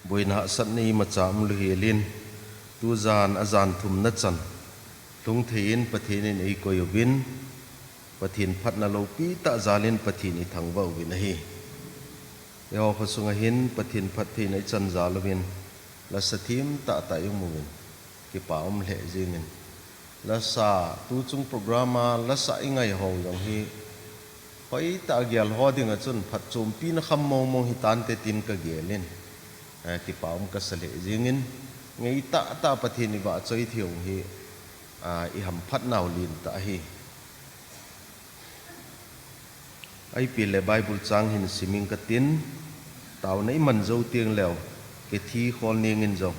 boina sanni macham luhelin tu zan azan thum na chan tung thein pathin ei koyobin pathin phatna lopi ta zalin pathin i thangwa win hi yo khosunga hin pathin phathin ei chan zalovin la sathim ta ta yumuwin ki paum le jinin la sa tu chung programa la sa ingai ho yang hi hoi ta gyal ho ding a chun phat chum pin kham mong mong hi tan te tin ka gelin ki paum ka sale jingin ngei ta pathin ni ba choi thiong hi i ham phat naw lin ta hi ai pi le bible chang hin siming ka tin taw nei man zo tieng lew ke thi khol ning in zo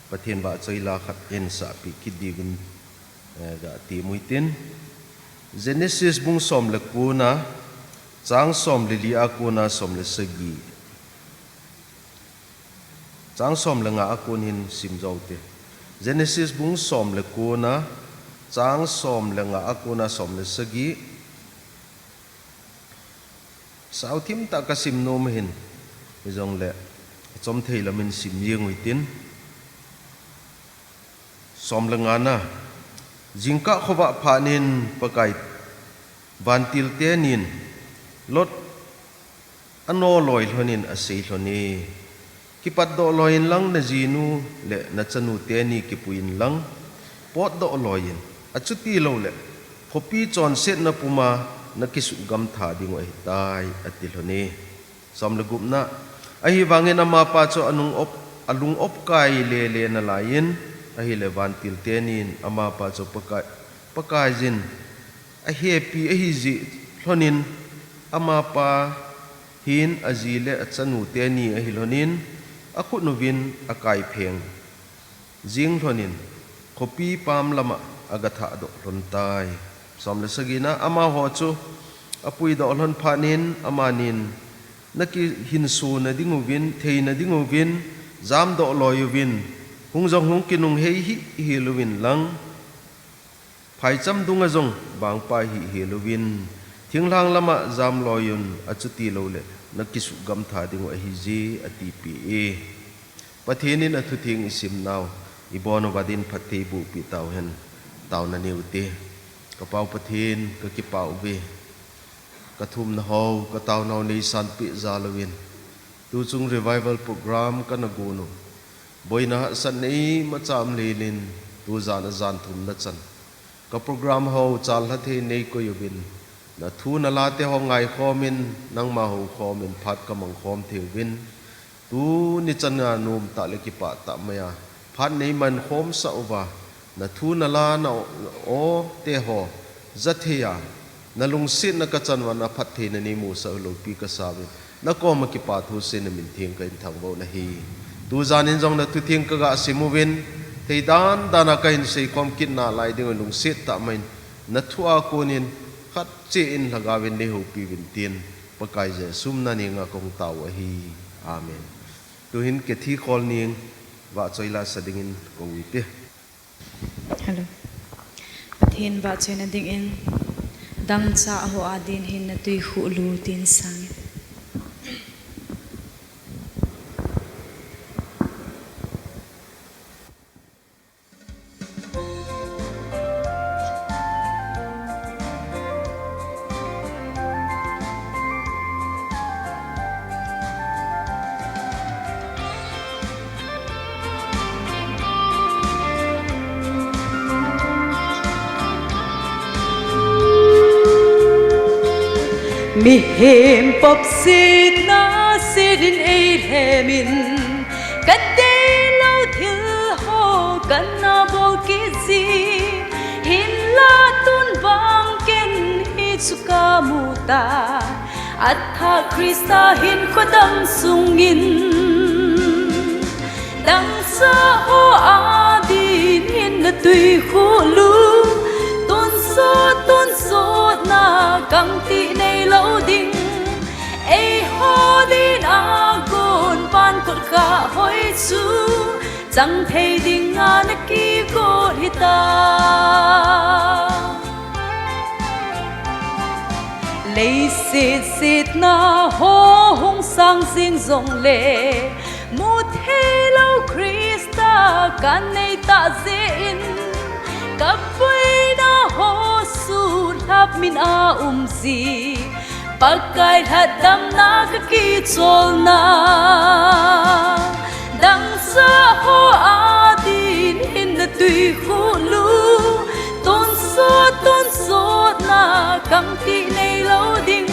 pathin ba choi la khat in sa pi ki digin ga ti muitin Genesis bung som le kuna chang som le li akuna som le sagi chang som le nga akun hin sim zote Genesis bung som le kuna chang som le nga akuna som le sagi sao thim ta ka sim nom hin jong le chom thei lamin sim yeng uitin som le nga na jingka khoba phanin pakai vantil tenin lot ano loi honin asei hloni kipat do loin lang na jinu le na chanu teni kipuin lang pot do loin achuti lo le phopi chon set na puma na kisu gam tha ding ai tai atil hloni som le gupna ahi wangin ama pa cho alung op kai le na lain ahi le vantil tenin ama pa cho pakai jin a happy ahi ji hlonin ama pa hin azile achanu teni ahi hlonin akhu novin akai pheng jing hlonin khopi pam lama agatha do hlontai somle sagina ama ho chu apui do hlon phanin amanin naki hinsu na dinguvin theina dinguvin jam do loyuvin hungjong hung kinung hei hi luwin lang phai cham dunga jong bang pa hi helovin thinglang lama jam loyun achuti lole nakisu gam tha ding a hi ji ati pi e pathenin athu thing isim naw ibon wadin phathi bu pi taw hen taw na niuti ka pau pathin ka ki pau ve ka thum na ho ka taw naw nei san pi zalowin tu chung revival program ka na gunu boina san nei macham lelin tu zan thum na chan ka program ho chal la the nei ko yubin na thu na la te ho ngai khomin nang ma ho khomin phat ka mang khom thewin tu ni chana num ta le ki pa ta maya phat nei man khom sa uwa na thu na la na o te ho zathia na lung sin na ka chanwa na phat the na ni mu sa lo pi ka sabe na ko ma ki pa thu sin min thing ka in thang bo na hi tu zanin jong na tu thing ka ga simuwin thei dan dana kain sei kom kin na lai ding lung sit ta main na thua kunin khat che in lagawin ne ho pi win tin pakai je sum na ni nga kong taw hi amen tu hin ke thi khol ning wa choila sadingin ko wite hello pathin wa choina ding in dang cha ho adin hin na tui hu lu tin sang mi hem pop sit na sidin ei hemin kate lo thil ho kana bol ki zi hin la tun bang ken hi chuka muta atha krista hin khodam sungin dang sa ho adin hin na tui khulu ton so na kang ti nei lo ding ei ho din agon pan kot ka hoi chu chẳng thấy ding an ki ko hita lấy xịt xịt na hô hung sang riêng rộng lệ mu thế lâu Krista can nei ta dễ in cặp với na hồ su tháp min a gì pakai hadam na kaki chol na dang sa ho adin hin na tui khu lu tôn so na căng ti nei lâu ding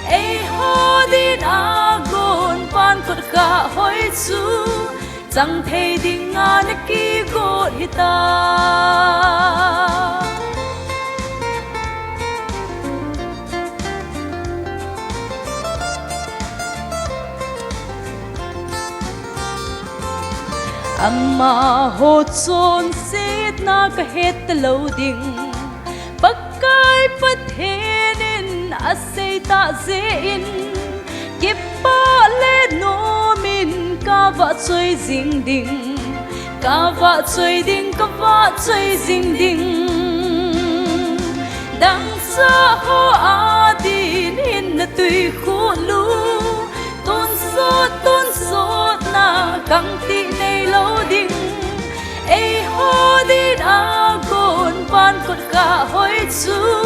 ai ho din agon pan phật cả hoi chu chẳng thấy ding an ki go hita amma ho chon set na ka het lo ding pakai pathenin asei ta zein kipa le no min ka va choi jing ding ka va choi ding ka va choi jing ding dang sa ho adin hin na tui khu lu tôn so na căng ti nei lâu ding ai ho din agon pan cột cả hoi chu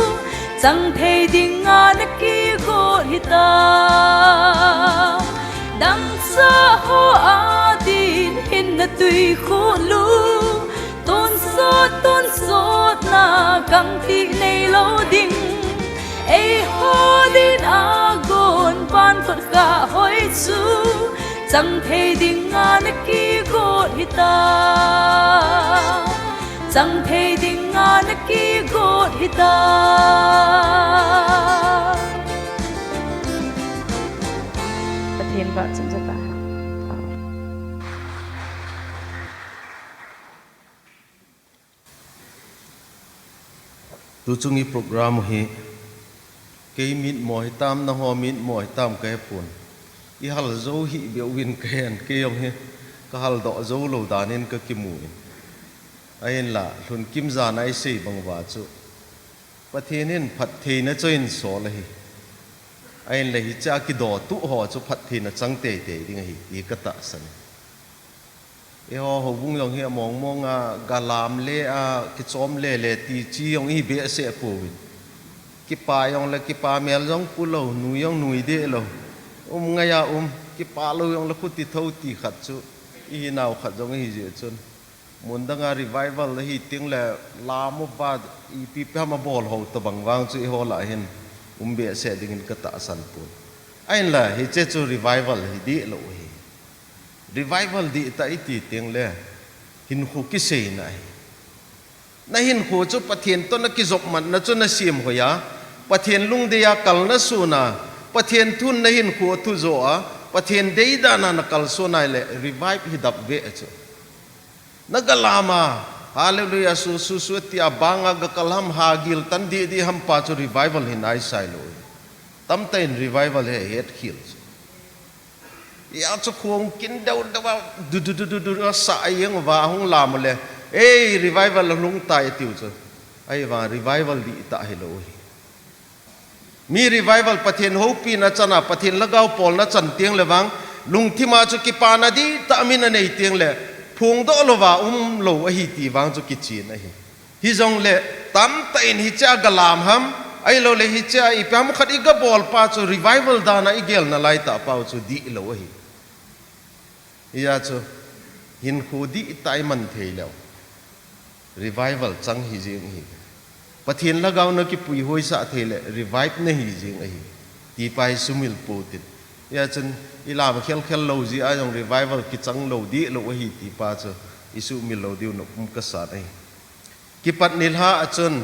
chẳng thấy ding an ki go hita dang sa ho adin hin na tui khu lu tôn so na căng ti nei lâu ding ai ho din agon pan cột cả hoi chu chẳng thấy ding an ki go hita chẳng thấy ding an ki go hita Pathian ba chum jata tu chungi program hi ke mit moi tam na ho mit moi tam ke pun i hal zo hi be win ken ke yong hi ka hal do zo lo danin ka kimuin ain la thun kim za nai sei bang wa chu pathenin phat the na choin so la hi ain la hi cha ki do tu ho chu phat the na chang te te ding hi i ka ta san e ho ho bung yong hi mong mong a galam le a ki chom le le ti chi yong hi be se pu win ki pa yong la ki pa mel yong pu lo nu yong nui de lo ngaya ki pa lo yong la khu ti tho ti khat chu i naw khat jong hi je chun mun danga revival la hi ting la la mo ba i pi pa ma bol ho to bang wang chu i ho la hin be se ding ka ta san pu ain la hi che chu revival hi di lo hi revival di ta iti ting le hin khu ki sei na hin khu chu pathian to na ki jok man na chu na sim ho ya pathian lung de ya kal na su na pathian thun na hin khu thu zo a pathian dei da na kal so na le revive hi dap ve chu nagalama hallelujah su ti abanga ga kalam hagil tan di ham pa chu revival hin ai sai lo tam tain revival he het hills ya chu khong kin dau dawa du sa ayeng wa hong lam le ei revival lung tai tiu chu ai wa revival di ta hello mi revival pathian hopi na chana pathian lagau pol na chan tiang lewang lung thima chu ki pa na di ta min na nei tiang le phung do lova lo a hi ti wang chu ki chi na hi jong le tam ta in hi cha galam ham ai lo le hi cha i pam khat i ga bol pa chu revival da na i gel na lai ta pa chu di lo hi ya chu hin khu di tai man thei lo revival chang hi jing hi pathian lagau na ki pui hoi sa thele revive na hi jing hi ti pai sumil potin ya chun ilam khel lo ji a jong revival ki chang lo di lo hi ti pa chu isu mil lo diu no ka sa dai ki pat nil ha achun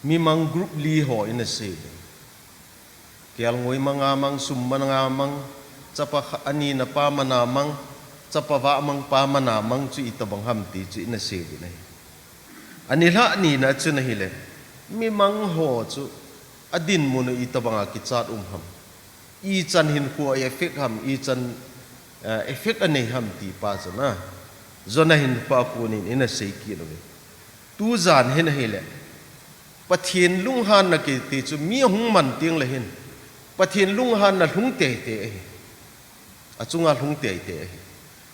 mi mang group li ho in a se kel ngoi manga mang sum manga mang chapa ani na pa mana mang chapa wa mang pa mana mang chu itabang ham ti chu in a se ni anila ni na chu na hile mi mang ho chu adin mu no itabanga ki chat ham i chan hin ko effect ham i chan effect ani ham ti pa chana zona hin pa ku ni in a sei ki lo tu zan hin hile pathian lung han na ki ti chu mi hung man ting le hin pathian lung han na lung te te achunga lung te te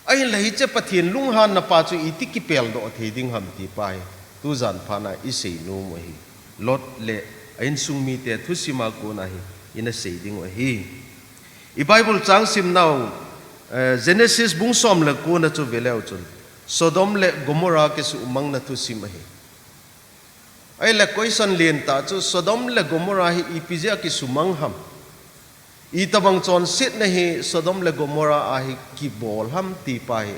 ai lei che pathin lung han na pa chu itiki pel do theding ham ti pai tu zan phana I sei nu mo hi lot le ain sung mi te thusima ko na hi ina sei ding wa hi I Bible chang sim now Genesis bung som le ko na chu veleu chun Sodom le Gomorrah ke su umang na thusima hi ai le question len ta chu Sodom le Gomorrah hi ipizia ki sumang ham I tabang chon sit na hi Sodom le Gomorrah a hi ki bol ham ti pai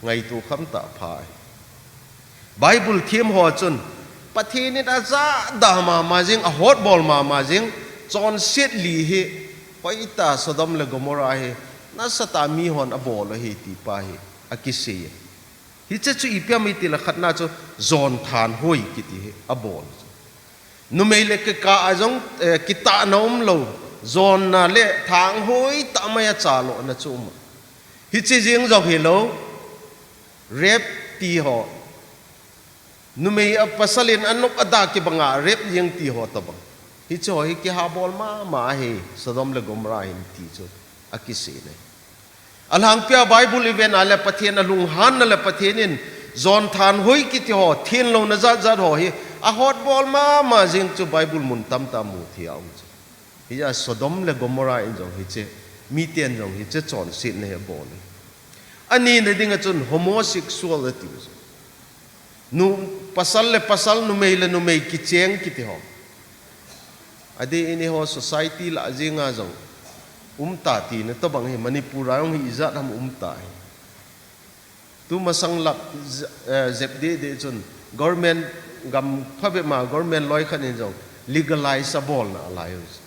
ngai tu kham ta phai Bible thiam ho chun pathini da za da ma jing a hot ball ma jing chon sit li hi paita Sodom le Gomorrah hi na sata mi hon a bol hi ti pai a ki se hi che chu ipya mi ti la khatna chu zon than hoi ki ti a bol nu mei le ke ka ajong ki ta nom lo zon na le thang hoi ta maya cha lo na chum hi chi jing jok hi lo rep ti ho nu mei a pasalin anuk ada ki banga rep jing ti ho ta bang hi cho hi ki ha bol ma hi Sodom le Gomorrah hin ti chu akise ne alhang pia Bible event ale pathian alung han le pathianin zon than hoi ki ti ho thin lo na za ho hi a hot bol ma jing chu Bible mun tam mu thi au hi ya Sodom le Gomorrah in jong hi che mi ten jong hi che chon sit ne bol ani ne ding chun homosexuality nu pasal nu mei ki cheng ki ti ho adi ini ho society la jinga jong ta ti ne to bang hi Manipur ang hi izat ham ta tu masang lap zep de chun government gam phabe ma government loi khan in jong legalize a bol na alliance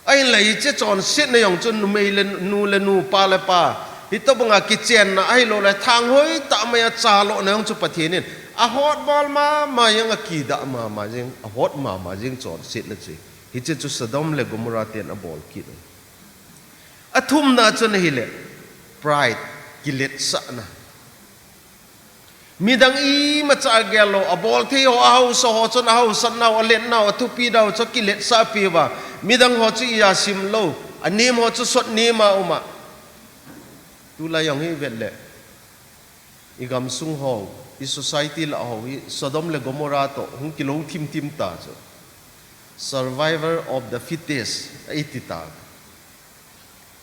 ai lai che chon sit na yong chun nu pa le pa hi to banga ki chen na ai lo la thang hoi ta ma ya cha lo na yong chu pathinin a hot ball ma yang a ki da ma jing a hot ma jing chon sit na chi hi che chu Sodom le Gomorrah ten a bol ki a thum na chun hi le pride kilet sa na midang I ma cha gelo a bol the ho a ho so ho chun a ho san na a let na a thu pi da cho kilet sa pi wa midang ho chu ya sim lo anim ho chu sot ni ma uma tu la yang hi vet le I gam sung ho I society la ho I Sodom le Gomorrah to hung kilo tim ta cho survivor of the fittest iti ta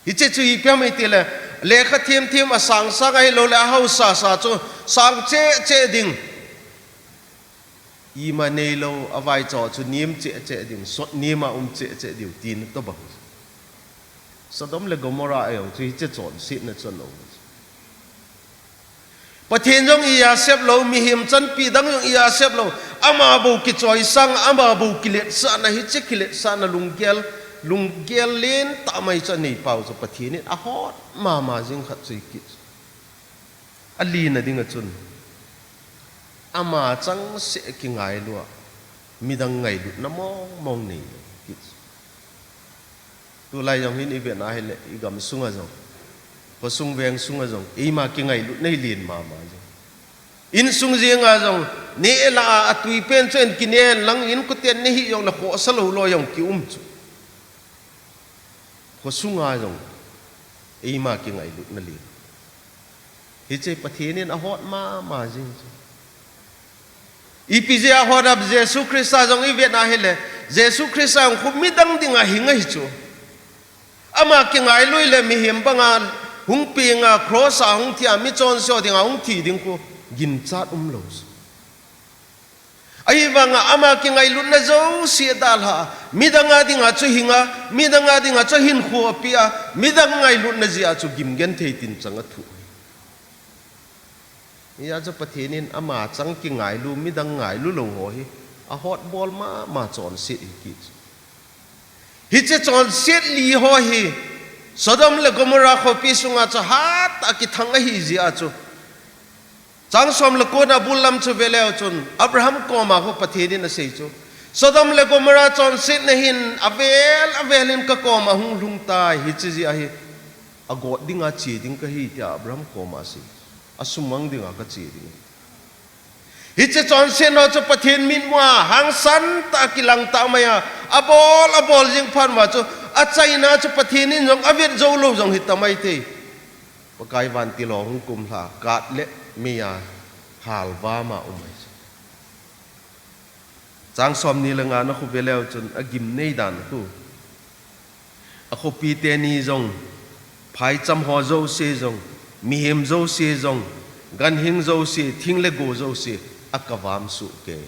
hi che chu I pya mai ti le kha thiam a sang ai lo le a ho sa cho sang che ding I ma nei lo avai cho chu nim che ding sot nima che diu tin to ba Sodom le Gomorrah ai chu hi che chon sit na chon lo pathin jong iya sep lo mi him chan pi dang jong iya sep lo ama bu ki choi sang ama bu ki let sa na hi che ki let sa na lunggel len ta mai cha nei pau cho pathin a hot ma jing khat chui ki ali na ding a chun ama chang se ki ngai lo mi dang ngai du na mong nei ki tu lai jong hin I ve na hele I gam sunga jong ko sung veng sunga jong I ma ki ngai lu nei lin ma jong in sung jinga jong ne la atui pen chen ki ne lang in ku ten ne hi yong na ko salo lo yong ki chu ko sunga jong I ma ki ngai lu na lin hi che pathin a hot ma jing IPJ a hot ab Jesus Christ jong I ve na hele Jesus Christ ang khu mi dang ding a hinga hi chu ama ki ngai lui le mi him banga hung pi nga cross a hung thia mi chon so ding a hung thi ding ku gin chat lo ai wanga ama ki ngai lu na zo si dal ha mi danga ding a chu hinga mi danga ding a chu hin khu pia mi dang ngai lu na ji a chu gim gen thei tin chang a thu ya cho pathinin ama chang ki ngai lu mi dang ngai lu lo ho hi a hot ball ma chon sit ki hi che chon sit li ho hi Sodom le Gomorrah kho pi sunga cha hat a ki thang hi ji a chu chang som le ko na bulam chu veleo chun Abraham ko ma ho pathinin na sei chu Sodom le Gomorrah chon sit na hin avelin ka ko ma hung lung ta hi chi ji a hi a god dinga chi ding ka hi tia Abraham ko ma si asumang dinga ka chi ding hi che chon se no chu pathin min wa hang san ta kilang ta maya abol jing phan ma chu a China chu pathianin jong avet zo lo jong hitamai te pakai van ti lo hung kum tha kat le mia halwa ma umai chang som ni lenga na khu beleu chun agim nei dan tu a khu pi te ni jong phai cham ho zo se jong mi hem zo se jong gan hing zo se thing le go zo se akavam su ke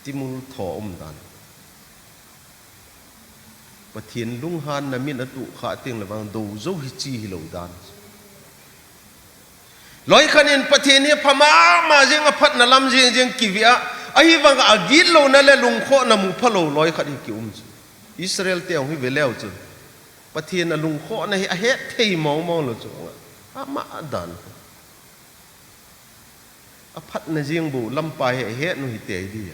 timul tho dan pathian lung han na min atu kha teng lawang do zo hi chi hi lo dan loi khanin pathian hi phama ma jeng a phat na lam jeng jeng kivia ahi wang agit lo na le lung kho na mu phalo loi khadi ki Israel te ong hi veleu chu pathian na lung kho na hi a het thei mo mo lo chu ama dan a phat na jeng bu lam pai he het nu hi te di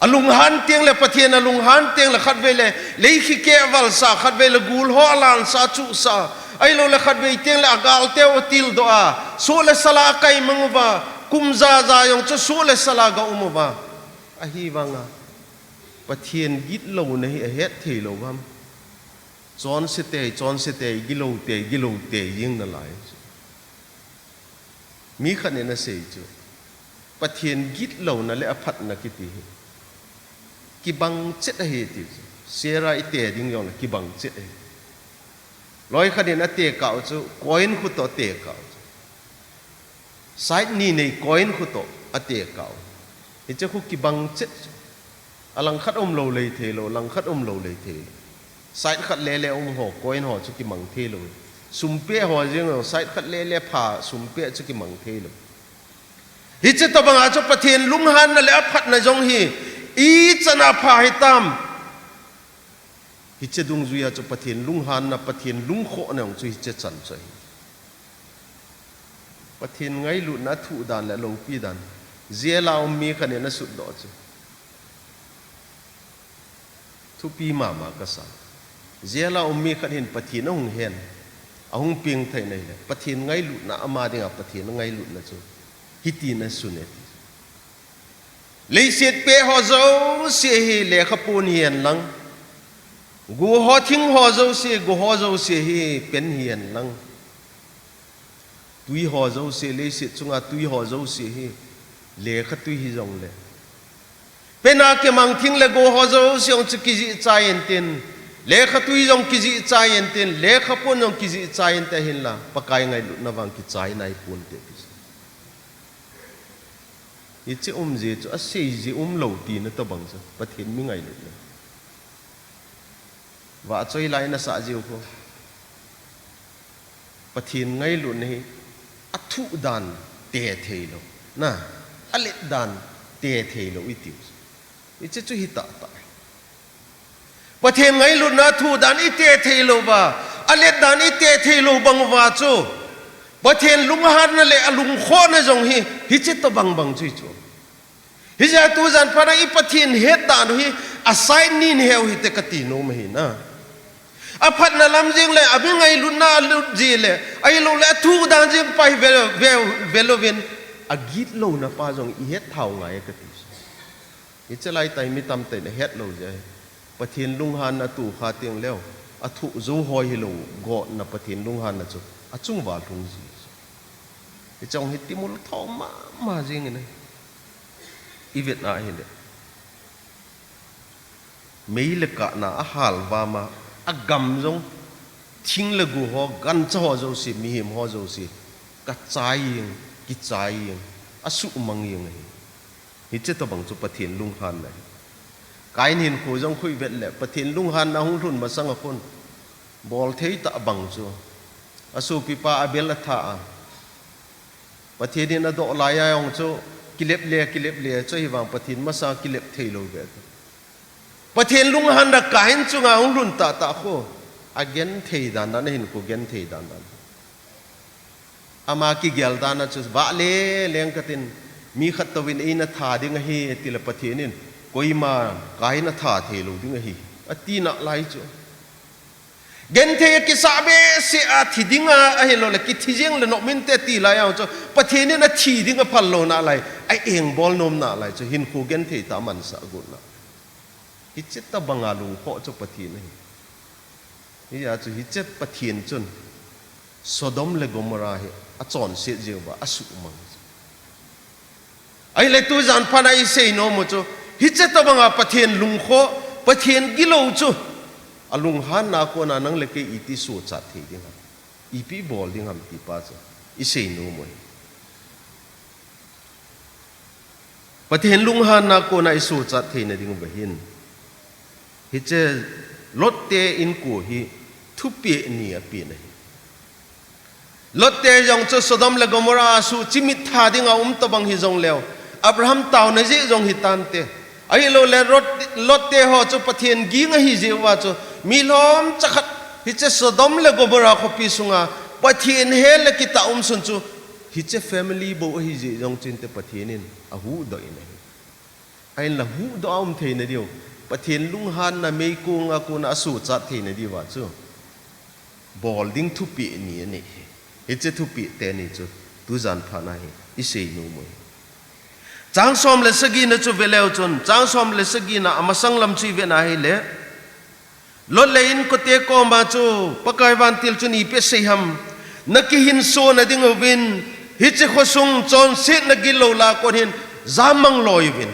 alung han tiang le pathian alung han tiang le khat ve le khi ke wal sa khat ve le gul ho lan sa chu sa ai lo le khat ve tiang le agal te o til do a so le sala kai mangwa kum za za yong chu so le sala ga umwa a hi wanga pathian git lo na hi a het thei lo wam chon se te gilo te ying na lai mi khan na sei chu pathian git lo na le a phat na ki ti ki bang chet a he ti sera ite ding yong ki bang chet e loi khan na te ka chu coin khu to te ka side ni nei coin khu to a te ka e che khu ki bang chet alang khat lo le the lo lang khat lo le the side khat le ho coin ho chu ki mang the lo sum pe ho jing side khat le pha sum pe chu ki mang the lo hi che to bang a chu pathian lung han na le a phat na jong hi i chana pha hitam hi che dung zuya chu pathian lung han na pathian lung kho na ong chu hi che chan chai pathian ngai lu na thu dan la lo pi dan zela om mi khane na su do chu thu pi ma ka sa zela om mi khan hin pathian ong hen ahung ping thai nei le pathian ngai lu na ama dinga pathian ngai lu na chu hiti na sunet lấy xiết pe họ dâu xì hi lệ khắp buồn hiền lăng gu họ thinh họ dâu xì hi bên hiền lăng tuy họ dâu xì lấy xiết chung à tuy họ dâu xì hi lệ khắp tuy hi dòng lệ bên à cái mang thinh lệ gu họ dâu xì ông chỉ kỳ dị trai yên tiền lệ khắp tuy dòng kỳ dị trai yên tiền lệ khắp buồn dòng kỳ dị trai yên tiền hin là pakai ngay lúc na vang kỳ trai này buồn tiền ichi je chu asei ji lo ti na to bang sa pathin mi ngai lu wa choi lai na sa ji ko pathin ngai lu nei athu dan te thei lo na alet dan te thei lo itiu ichi chu hi ta pathin ngai lu na thu dan i te thei lo wa alet dan i te thei lo bang wa chu pathin lung han na le alung kho na jong hi chi to bang chu chu hi ja tu jan para i pathin het dan hi assign ni heu hi te kati no ma hi na a phat na lam jing le abi ngai lu na lu ji le ai lo le thu dan jing pai velovin a git lo na pa jong i het thau ngai kati hi chalai tai mi tam te ne het lo je pathin lung han na tu kha tiang leo a thu zo hoi hi lo go na pathin lung han na chu a chung wa thung ji hi chong hi timul tho ma jing ne i Việt Nam hiện đấy mấy lực cả na hal và mà gam giống thinh là gu ho gan cho ho dâu xì mi hiểm ho dâu xì cả trái yên cái trái yên su mang yên này hết chết tao bằng cho pathian lung han này cái nhìn khối giống khối Việt lệ pathian lung han na hung thun mà sang ở con bol thấy ta bằng cho su pipa abel tha pathian đi na độ lại ai ông cho kilep le cho hi wang pathin masa kilep theilo ve pathin lung han da kain chunga ung lun ta kho again thei dan na hin ko gen thei dan ama ki gel dan na chu ba le leng katin mi khat to win ina tha ding hi til pathinin koima kain na tha theilo ding hi ati na lai chu gen the ki sabe se a thidinga a helo le ki thijeng le no min te ti la yaw cho pathini na thi dinga phal lo na lai ai eng bol nom na lai cho hin khu gen the ta man sa gun na ฮิเจตบังอาลุงโคจุปะทีนี่นี่อาจจะฮิเจตปะทีนจนโซโดมเลโกมราเฮอจอนเสียเจียวว่าอสุมังไอ้เลยตัวจันพานาอิเซโนมุจูฮิเจตบังอาปะทีนลุงโคปะทีนกิโลจูอลุงฮันนาโคนานังเลกอีติสูจัดเทียงอีพีบอลดิ้งฮัมติป้าจูอิเซโนมวยปะทีนลุงฮันนาโคนาอิสูจัดเทียนดิ้งบะหินฮิเจลดเตอินกูฮีทุบเปียเนียเปียนะลดเตยองจะสดมเลกมราสูจิมิทาดิ้งอาตบังฮิจงเลวอับราฮัมตาวนะเจจงฮิตันเตไอ้โลเลลดเตหอจะปะเทียนกิงฮิเจว่าจะมีลมจักฮิเจสดมเลกมราขพิสุงาปะเทียนเฮเลกิตาสุนจูฮิเจแฟมิลี่โบฮิเจจงจินเตปะเทียนินอาหูดอยนะไอ้ละหูดอมเทนเดียวปะเทียนลุงฮันนะไม่กุงอากุนอาสูจัดเทนดีว่าจูบอลดิ้งทุปีนี่นี่ฮิเจทุปีเตนี่จูตุจันพานาฮิอิเซนูมวยจางสอมเลสกีนะจูเวเลวจนจางสอมเลสกีนะอามาสังลำชีเวนาฮิเลลดเลอินก็เตะก็มาจูปะกายวันติลจุนีเปเซฮัมนักหินโซนะดิ้งวินฮิเจขสุงจอนเซนักกิโลลาคนหินจามังลอยวิน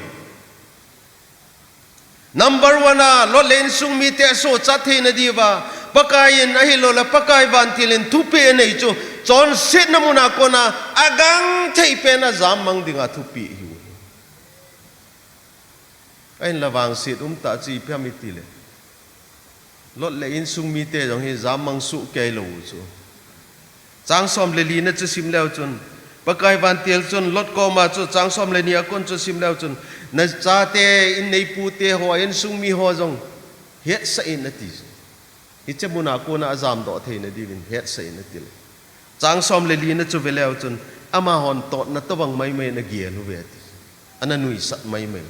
Number 1 lo len sung mi te so cha the na diwa pakayin ahi lo la pakai van tilin thupe nei chu chon sit na muna ko na agang thei pe na jam mang dinga thupi hi ain lawang sit ta chi pya mi tile lo len sung mi te jong hi jam mang su ke lo chu chang som le li na chu sim leo chun pakai van til chun lot ko ma chu chang som le ni akon chu sim leo chun na cha te in nei pu te ho in sung mi ho jong het sa in ati hi che muna ko na azam do the na divin het sa in ati chang som le li na chu veleu chun ama hon to na to bang mai mai na gie lu ve ati ana nui sat mai mai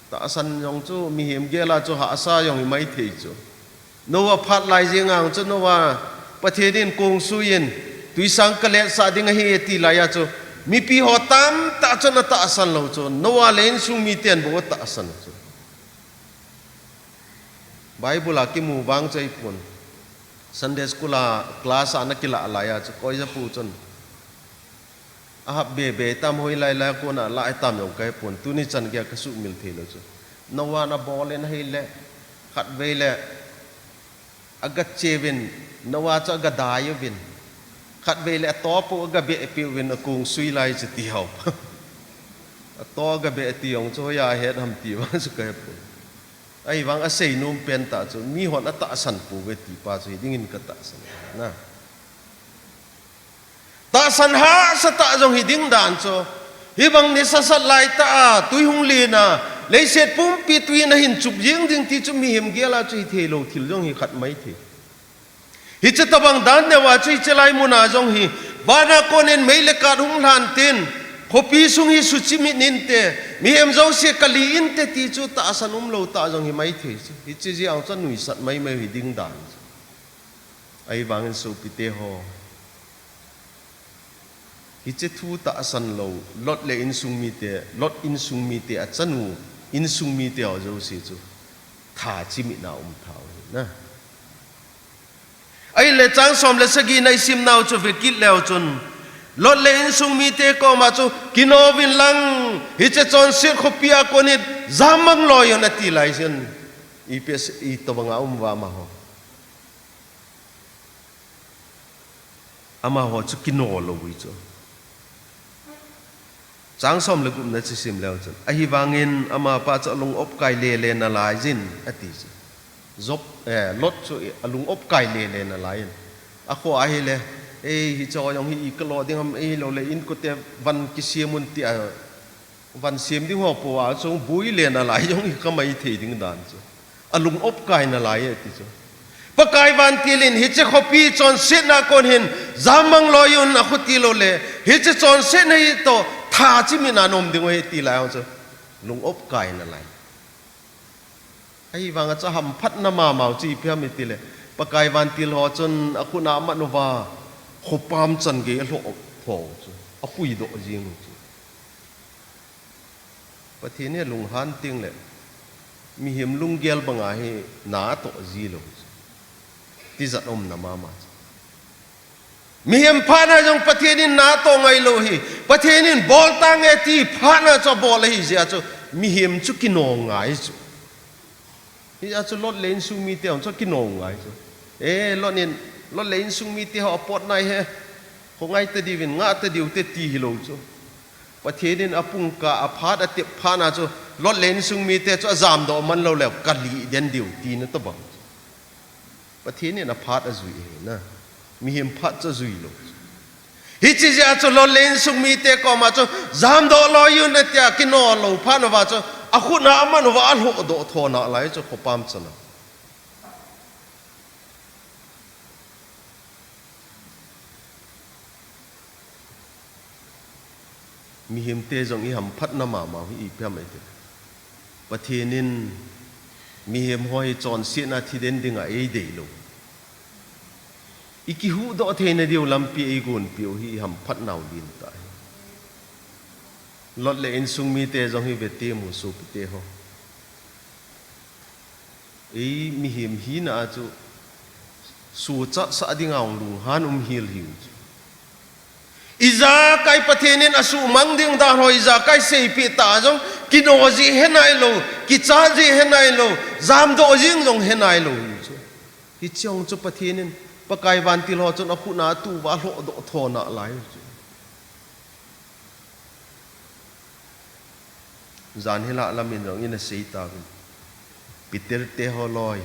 ta san yong chu mi hem ge la chu ha sa yong mai the chu no wa phat lai jing ang chu no wa pathe din kong su yin tui sang ka le sa ding hi ti la ya chu mi pi ho tam ta chon ta asan lo chu no wa len sung mi ten bo ta asan chu bible a ki mu wang chai pun sunday school a class ana kila la ya chu koi ja pu chon a be tam hoi lai la ko na lai tam yong kai pun tu ni chan ge ka su mil the lo chu no wa na bol len hi le khat ve le agat chevin no wa cha ga da yo vinขัดเวลาต่อพวกกับเบะปิววินกงสุยไลจะตีเอาต่อกับเบะตีองโจยาเฮ็ดทำตีว่าสุกายปุ่นไอ้วังอาศัยนุ่มเป็นตาจนมีหอนอัตตาสันปูเวตีป้าจนดิ้งอินกับตาสันนะตาสันหาสตาจงหิดิ้งด่านโจฮิบังนิสสัตไลตาตุยหงลีนะเลยเสร็จปุ่มปีตุยนะหินจุบยิงจริงที่จุมีหิมเกียลาจุยเทโลทิลจงหิขัดไม่เทฮิจตบังดันเนว่าช่วยเจริญมุนาจงฮีวานาโกเนนไม่เลกัดหงลานตินขบีสุงฮีสุจิมินินเตมีเอ็มจงเสียกลีอินเตตีจูตาสนุมโลตาจงฮีไม่เทฮิจจีเอาจันหนุ่ยสัตไม่หิดิ้งดันไอ้บางสุปิเตโฮฮิจทูตาสันโลลดเลอินสุงมีเตลดอินสุงมีเตอจันูอินสุงมีเตเอาจงเสียจูท่าจิมินาเท้านะไอ้เลจังสมเลสกีในซิมนาวจูเวกิเลวจนลดเลนซุงมีเตก็มาจูกินโอวินลังฮิจจอนเสียขบียคนนี้จามังลอยนาทีไลเซนอีเปสอีตัวบังอาว่ามาhoอามาhoจูกินโอโลวิจูจังสมเลกุมในซิมเลวจนไอ้ฮิวังอินอามาป้าจะลงอบไกเลเลนาลายจินอติจบลดช่วยลุงอบไก่เลนอะไรอะขวาเฮเลฮิจอยองฮิอีกลอดิ้งเราเลยอินก็เตวันกิเซียมุนเตียวันเซียมดิ้งหัวปัวจงบุยเลนอะไรยองฮิก็ไม่เที่ยงด่านจ้ะลุงอบไก่อะไรติจ้ะปะไก่วันที่ลินฮิจขบีจอนเส้นนักคนเห็นจามังลอยุนอะขุติโลเลฮิจจอนเส้นให้โตท่าจิมินานมดิ้งเฮตีแล้วจ้ะลุงอบไก่อะไรไอ้วังจะทำพัดนามาเมาจีเพียมิติเลยปะกายวันติลหอจนอคุณามโนวาขบามจันเกลหกพอจูอคุยโดจิงจูประเทศนี้ลุงฮันติงเลย mi hiểm lung gel bằng ai ná to gì lo tí giật nằm mà mi hiểm pha na trong phát thiên ná to ngay lo hi phát thiên bol tang nghe tí pha na cho bol hi gì cho mi hiểm chút kinh nong ngay chứ hi cho lót lên sung mi tiêu cho kinh nong ngay chứ lót lên sung mi tiêu họ pot này he không ai tới đi viên ngã tới điều tới tì lâu chứ và thế nên apung cả aphat ở tiệp pha na chứ lót lên sung mi tiêu cho giảm độ man lâu lẹo cắt lì đến điều tì nó tao bằng và thế nên aphat ở dưới na mi hiểm phat cho dưới lâu hít chỉ ra cho lót lên sung mi tiêu có mà cho giảm độ lo yêu nè tia cái nó lâu pha nó vào cho akut na mà nó vào hộ độ thọ na lại cho khó pam cho nó mi hiểm tê giống y hầm phát na mà hi phem ấy và thế nên mi hiểm hoài chọn xiên na thì đến đừng ấy để luôn ý hú đó thế này điều làm pi ấy gun piu hi hầm phát nào điên tại lót lên sung mi tê giống hi về tê mu su tê ho ấy mi hiểm hi na chu su cha sa đi ngang lu han hil hiu iza kai pathenin asu mang ding da hoi iza kai sei pi ta jong kino ji henai lo ki cha ji henai lo zam do jing jong henai lo chu hi chong chu pathenin pakai van til ho chon akhu na tu wa lo do tho na lai chu zan hila lamin jong in sei ta Peter te ho loi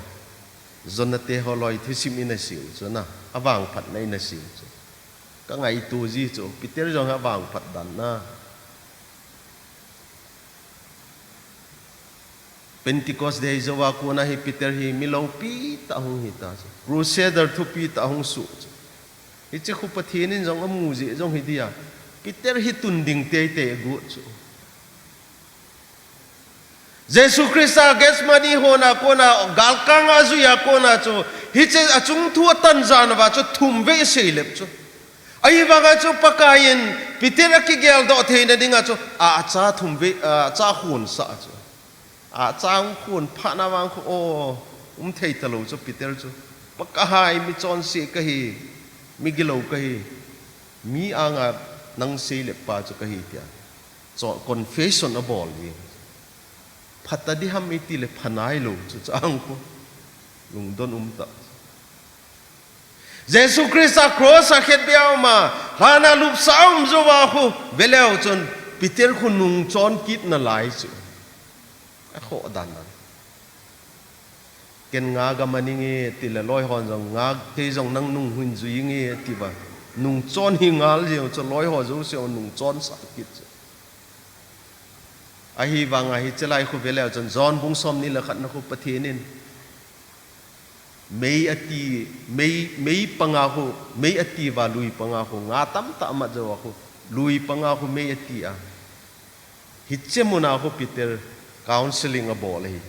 zon te ho loi thisim in siu chu na awang phat nei na siu chu các ngày tu gì chỗ Peter dòng hạ vàng Phật đàn na Pentecost day zo wa ko na hi Peter hi milau pi ta hung hi ta Crusader thu pi ta hung su hi che khu pathin dòng amu ji dòng hi dia Peter hi tun ding te te gu chu Jesus Christ Gesmani hona ko na galkang azu ya ko na chu hi che achung thu tan jan wa chu thum ve sei lep chu ai vanga chu pakayin Peter ki gel do the na dinga chu a cha thum ve cha hun sa chu a cha hun pha na wang ko o thei talo chu Peter chu pakahai mi chon si ka hi mi gilo ka hi mi anga nang se le pa chu ka hi tia cho confession abol wi phata di ham iti le phanai lo chu chang ko lung don ta Jesus Christ a cross a khet biao ma hana lup saum zo wa khu beleo chon Peter khu nung chon kit na lai chu a kho dan na ken nga ga maningi tila loi hon jong nga te jong nang nung hun zui nge ti ba nung chon hi ngal je cho loi ho zo se nung chon sa kit a hi wanga hi chelai khu beleo chon zon bung som ni la khat na khu pathenin mei ati mei pangahu mei ati wa lui pangahu nga tam ta ma jo khu lui pangahu mei ati a hichemuna khu Peter counseling a bol hi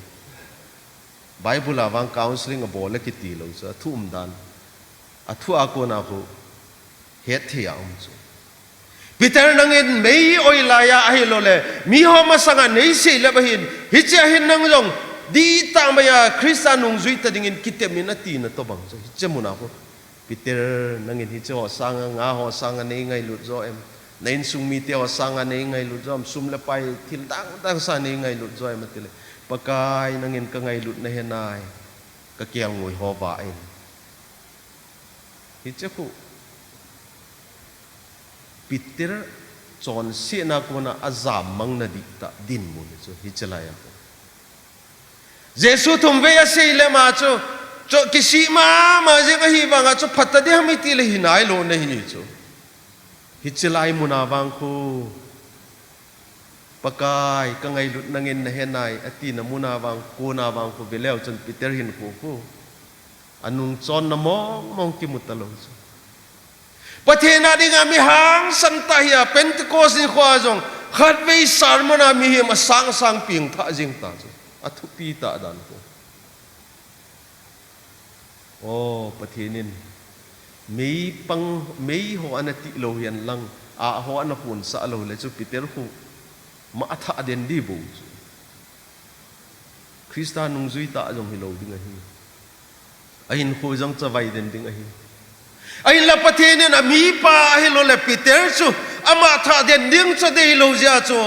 Bible awang counseling a bol ki ti lo so thum dan a thu a ko na khu het thia chu Peter nangin mei oi la ya a hi lo le mi ho ma sanga nei se le ba hin hicha hin nang jong di tang baya Christian nung zui ta dingin kitem na ti na to bang so chemuna ko Peter nangin hi cho sang nga ho sang nei ngai lut zo em nein sung mi te ho sang nei ngai lut zo sum le pai thil dang sa nei ngai lut zo em tile pakai nangin ka ngai lut na henai ka kyang ngoi ho ba em hi che ku Peter chon se na ko na azam mang na dikta din mo so hi chelaya Jesus thum ve sei le ma cho kisi ma je ka hi wanga cho phata de hami ti le hinai lo ne hi cho hi chelai muna wang khu pakai ka ngai lut nangin na henai ati na muna wang ko na wang khu beleo chon Peter hin ko anung chon na mong ki mutalo cho pathena dinga mi hang santa hiya Pentecost in khwa jong khat ve sarmona mi hi ma sang ping tha jing ta cho athu pi ta dan ko pathinin mei ho anati lo hian lang a ho an hun sa lo le chu Peter hu ma atha den di bu Christa nung zui ta jong hi lo ding a hi ahin khu jong chawai den ding a hi ahin la pathin na mi pa hi lo le Peter chu ama tha den ding cha de lo ja chu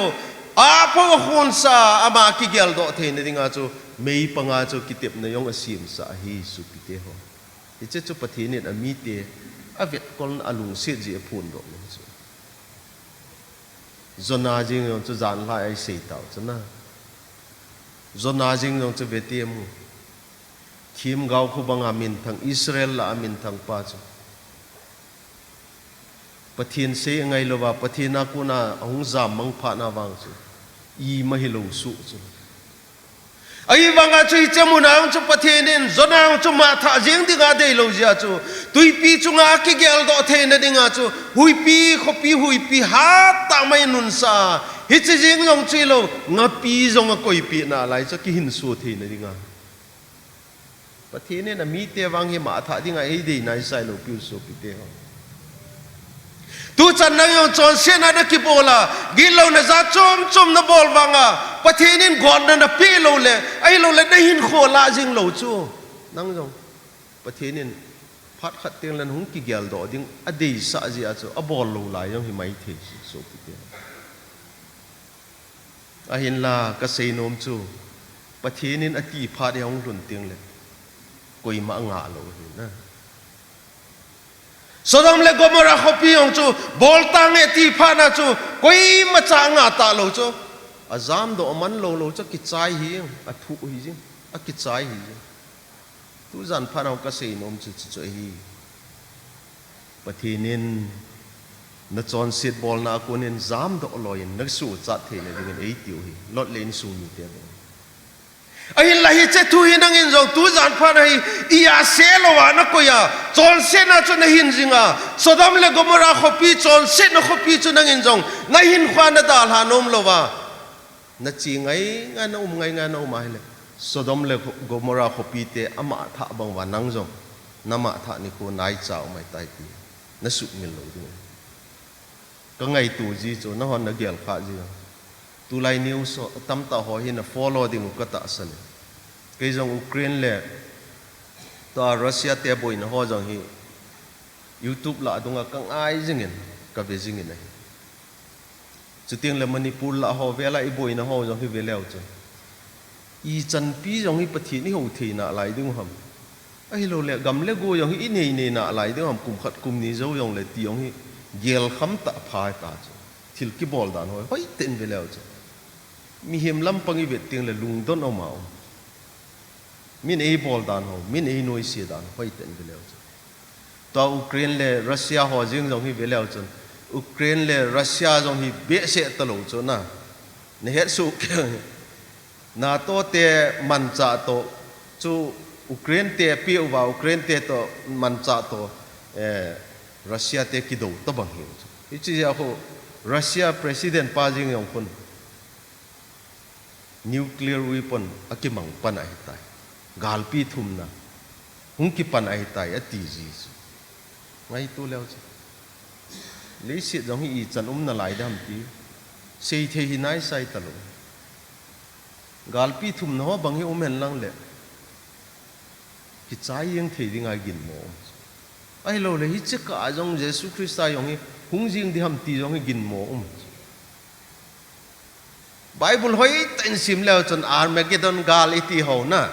a pho khon sa ama ki gel do the ne ding a chu mei panga chu kitep na yong asim sa hi su pite ho iche chu pathin ne mi te avet kol alung se je phun ro lo chu zona jing yong chu zan lai ai sei tao chana zona jing yong chu vetiam thim gau khu banga min thang Israel la min thang pa chu pathin se ngai lowa pathina kuna ong zam mang pha na wang chu I ma hi lo su chu ai wanga chu chamuna chu pathinin zona chu ma tha jing dinga de lo ja chu tui pi chu nga ki gel do the na dinga chu hui pi khopi hui pi ha ta mai nun sa hi chi jing yong chi lo nga pi zong a koi pi na lai chu ki hin su the na dinga pathinin na mi te wang hi ma tha dinga ei de nai sai lo pi su pi te ho tu chan nang yong chon se na da ki bola gilo na za chom na bol wanga pathinin god na pi lo le ai lo le dai hin kho la jing lo chu nang jong pathinin phat khat teng lan hung ki gel do ding a dei sa ji a chu a bol lo lai yong hi mai the so pi te a hin la ka sei nom chu pathinin a ti phat yong run teng le koi ma nga lo hi na Sodom le Gomorrah khopi yong chu bol tang e ti pha na chu koi ma cha nga ta lo chu azam do man lo chu ki chai hi a thu hi jing a ki chai hi tu zan pha na ka sei nom chu chu hi pathinin na chon sit bol na kunin zam do loin na su cha the ne ding ei tiu hi lot len su ni te ai la hi che thu hi nang in jong tu zan pha na hi ia se lo wa na ko ya chon se na chu na hin jinga Sodom le Gomorrah khopi chon se na khopi chu nang in jong ngai hin khwa na dal ha nom lo wa na chi ngai nga na ngai nga na mai le Sodom le Gomorrah khopi te ama tha bang wa nang jong nama tha ni ko nai chao mai tai pi na su mil lo du ka ngai tu ji chu na hon na gel kha ji tu lai new so tam ta ho hin follow ding ka ta sal ke jong Ukraine le ta Russia te boi na ho jong hi YouTube la dunga kang ai jingin ka be jingin nei chuting le Manipur la ho vela I boi na ho jong hi veleu chu I chan pi jong hi pathi ni ho the na lai dung ham ai lo le gam le go jong hi nei nei na lai dung ham kum khat kum ni zo jong le ti jong hi gel kham ta phai ta chu thil ki bol dan hoi ten veleu chu mi him lam pangi vet ting le lung don o mau min ei bol dan ho min ei noi si dan hoi ten veleu chu to Ukraine le Russia ho jing jong hi veleu chu Ukraine le Russia jong hi be se ta lo chu na ne het su na to te man cha to chu Ukraine te pi wa Ukraine te to man cha to Russia te ki do to bang hi chu chi ya ho Russia president pa jing yong kun nuclear weapon akimang panai tai galpi thumna hungki panai tai ati ji ngai tu leo chi le si jong hi chan na lai dam ti sei the hi nai sai talo galpi thum no bang hi umen lang le ki chai yeng the ding a gin mo ai lo le hi che ka jong Jesus Christ yong hi hung jing di ham ti jong hi gin mo Bible hoi ten sim leo chon Armageddon gal iti ho na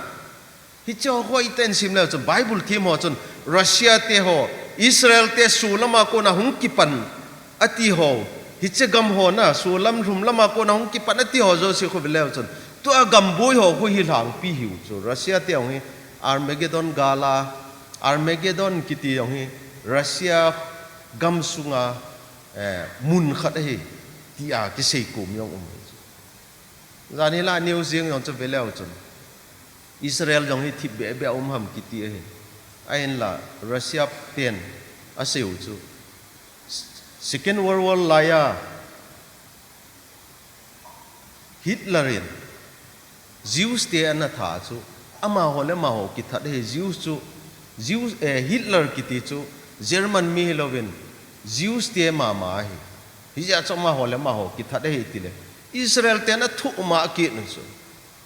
hi cho hoi ten sim leo chon Bible thim ho chon Russia te ho Israel te sulama ko na hung kipan ati ho hi che gam ho na sulam rum lama ko na hung kipan ati ho zo si kho leo chon tu a gam boi ho hu hi lang pi hiu cho Russia te ho hi Armageddon gala Armageddon kiti ho hi Russia gam sunga mun khat hi ti a ki sei kum yong Zanila New Zealand yong chu veleu chun Israel yong hi thip be be ham kiti he ain la Russia pen aseu chu Second World War laya Hitlerin Jews te an tha chu ama hole ma ho ki that he Jews chu Jews Hitler kiti chu German mi lovin Jews te ma hi ja choma hole ma ho ki that he tile Israel te na thu ma ki nu chu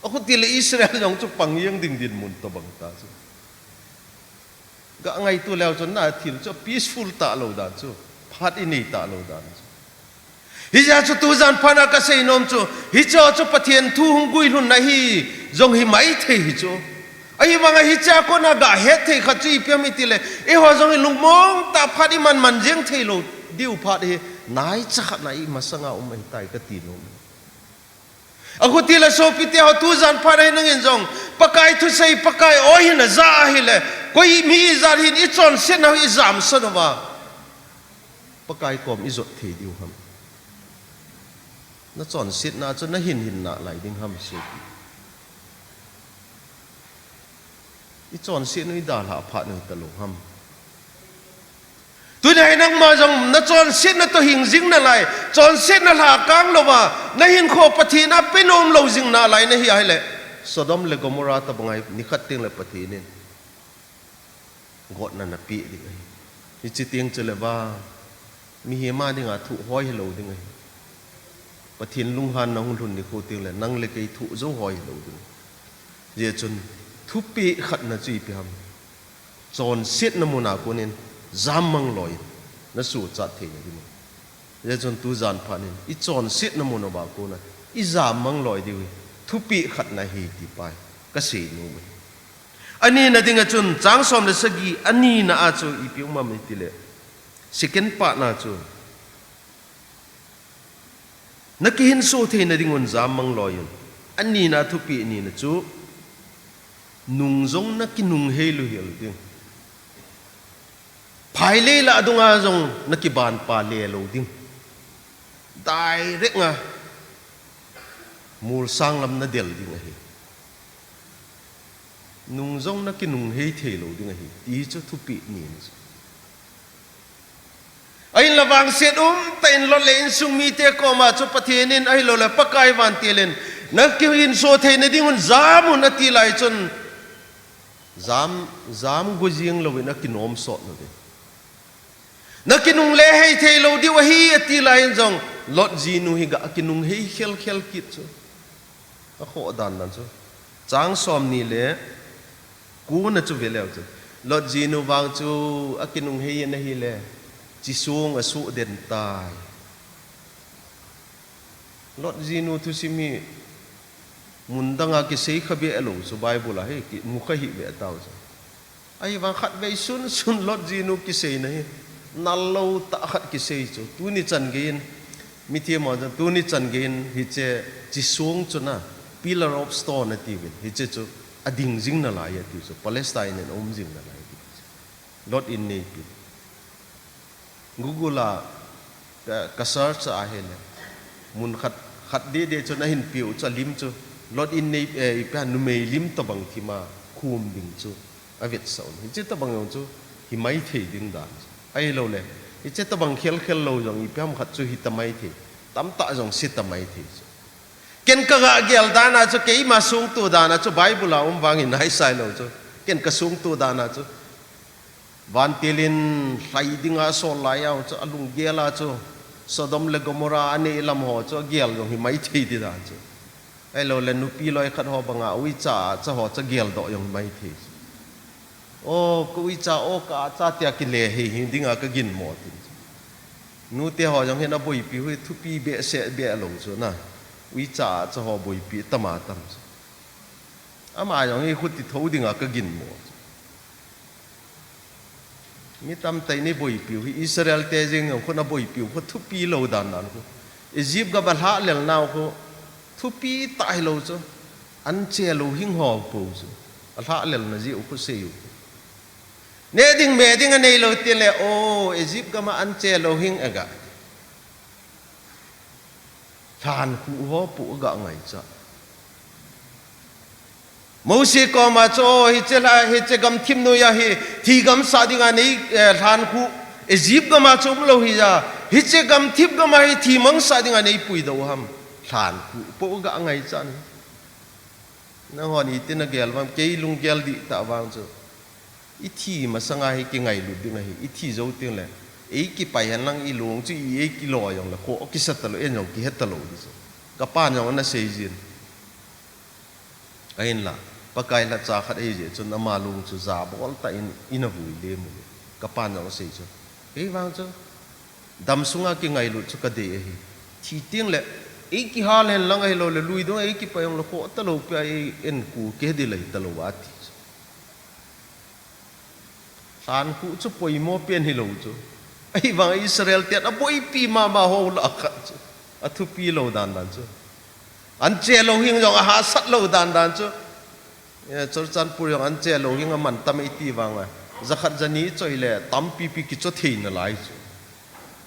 aku tila Israel yang tu pangyang ding din mun to bang ta chu ga ngai tu leo chon na thil chu peaceful ta lo dan chu phat ini ta lo dan hi ja chu tu zan phana ka sei nom chu hi cho chu pathian thu hung gui hun na hi jong hi mai the hi chu ai manga hi cha ko na ga he the kha chi pe mi tile e ho jong lung mong ta phat i man jeng the lo diu phat hi nai cha nai masanga ai tai ka ti no aku tila so pite ho tu zan phana nang en jong pakai thu sei pakai oi hin za hi le koi mi zar hin i chon sen na i zam sa no ba pakai kom i zot the diu ham na chon sit na chon na hin na lai ding ham se i chon sit no i da la pha no ta lo ham tu này nang ma jong na chon sit na to hing jing na lai chon sit na la kang lo ba na hin kho pathi na penom lo jing na lai na hi ai le Sodom le Gomorrah ta bangai ni khat ting le pathi nin got na na pi di ai ni chi ting chele ba mi hi ma ding a thu hoi lo ding ai pathin lung han na hun thun ni kho ting le nang le kai thu zo hoi lo ding je chun thu pi khat na chi pi ham chon sit na mu na ko nin zam mang loi na su cha the ni mo je chon tu zan phanin I chon sit na mu no ba ko na I zam mang loi di thu pi khat na hi ti pai ka se no me ani na dinga chun chang som le sagi ani na a chu I pi ma mi ti le second part na chu na ki hin so the na dingon zam mang loi yun ani na thu pi ni na chu nung zong na ki nung he lu hel ding phai le la dunga zong na ki ban pa le lo ding direct nga mul sang lam na del ding hi nung zong na ki nung he the lo ding hi ti chu thu pi ni ai lawang set ten lo le in sung mi te ko ma chu pathienin ai lo la pakai van tilen na ki hin so the na dingun zamu na ti lai chun zam gujing lo na ki nom so no de na kinung le hei thei lo di wa hi ati lai jong lot ji nu hi ga kinung hei khel kit chu a kho dan nan chu chang som ni le ku na chu veleu chu lot ji nu wang chu a kinung hei na hi le chi sung a su den tai lot ji nu tu simi mundanga ki sei khabe alo so bible la he ki mu kha hi be taw chu ai wang khat be sun lot ji nu ki sei na hi nallo ta khat ki sei chu tu ni chan gein mi thi mo tu ni chan gein hi che chi sung chu na pillar of stone na ti win hi che chu ading jing na la ya ti chu Palestine en jing na la ti lot in nei pi google ka search a hele mun khat de chu na hin piu cha lim chu lot in nei pa nu mei lim to bang thi ma khum ding chu avet saun hi che to bang chu hi mai thei ding dan ai lo le I che ta bang khel lo jong I pam khat chu hi tamai thi tam ta jong sit tamai thi ken ka ga gel dana chu ke ma sung tu dana chu bible a wang in hai sai lo chu ken ka sung tu dana chu van tilin sai dinga so la ya chu alung gela chu Sodom le Gomorrah ane lam ho chu gel jong hi mai thi ti dan chu ai lo le nu pi loi khat ho banga ui cha ho cha gel do jong mai thi ô cô cha ô cả cha tia ki le hi hindinga ka gin mo tin nu te ho jong hena boi pi hui thu pi be se be lo chu na ui cha ho boi pi tama tam ama jong hi khut ti tho dinga ka gin mo mi tam tai ni boi pi hui Israel te jing ko na boi pi ko thu pi lo dan nan ko Egypt ga bal ha lel naw ko thu pi tai lo chu an che lo hing ho po chu al ha lel na ji ko se yu ne ding me ding anei lo ti le o Egypt ga ma an che lo hing aga than khu ho pu ga ngai cha mo se ko ma cho hi che la hi che gam thim no ya hi thi gam sa ding anei than khu Egypt ga ma chom lo hi ja hi che gam thip ga ma hi thi mang sa ding anei pui do ham than khu pu ga ngai cha na ho ni tin na gel wam ke lung gel di ta wang chu ithi masanga hi ki ngai lu ding hi ithi zo ting le ki pai han lang I lung chi ki lo yong la ko ki sat lo en yong ki het lo di so ka pa nyong na sei jin ai la pakai la cha khat ai je chun ama lung chu za bol ta in a vui le mu ka pan no sei chu ei wang chu dam sunga ki ngai lu chu ka de hi thi ting le ei ki ha len lang ai lo le lui do ei ki pa yong lo ko ta lo pe ai en ku ke de lai ta lo wa ti san ku chu poi mo pen hi lo chu ai wang Israel tiat a boi pi ma ho la kha chu a thu pi lo dan dan chu an che lo hing jong a ha sat lo dan dan chu chor chan pur yong an che lo hing a man tam i ti wang a zakhat jani choi le tam pi pi ki cho thein lai chu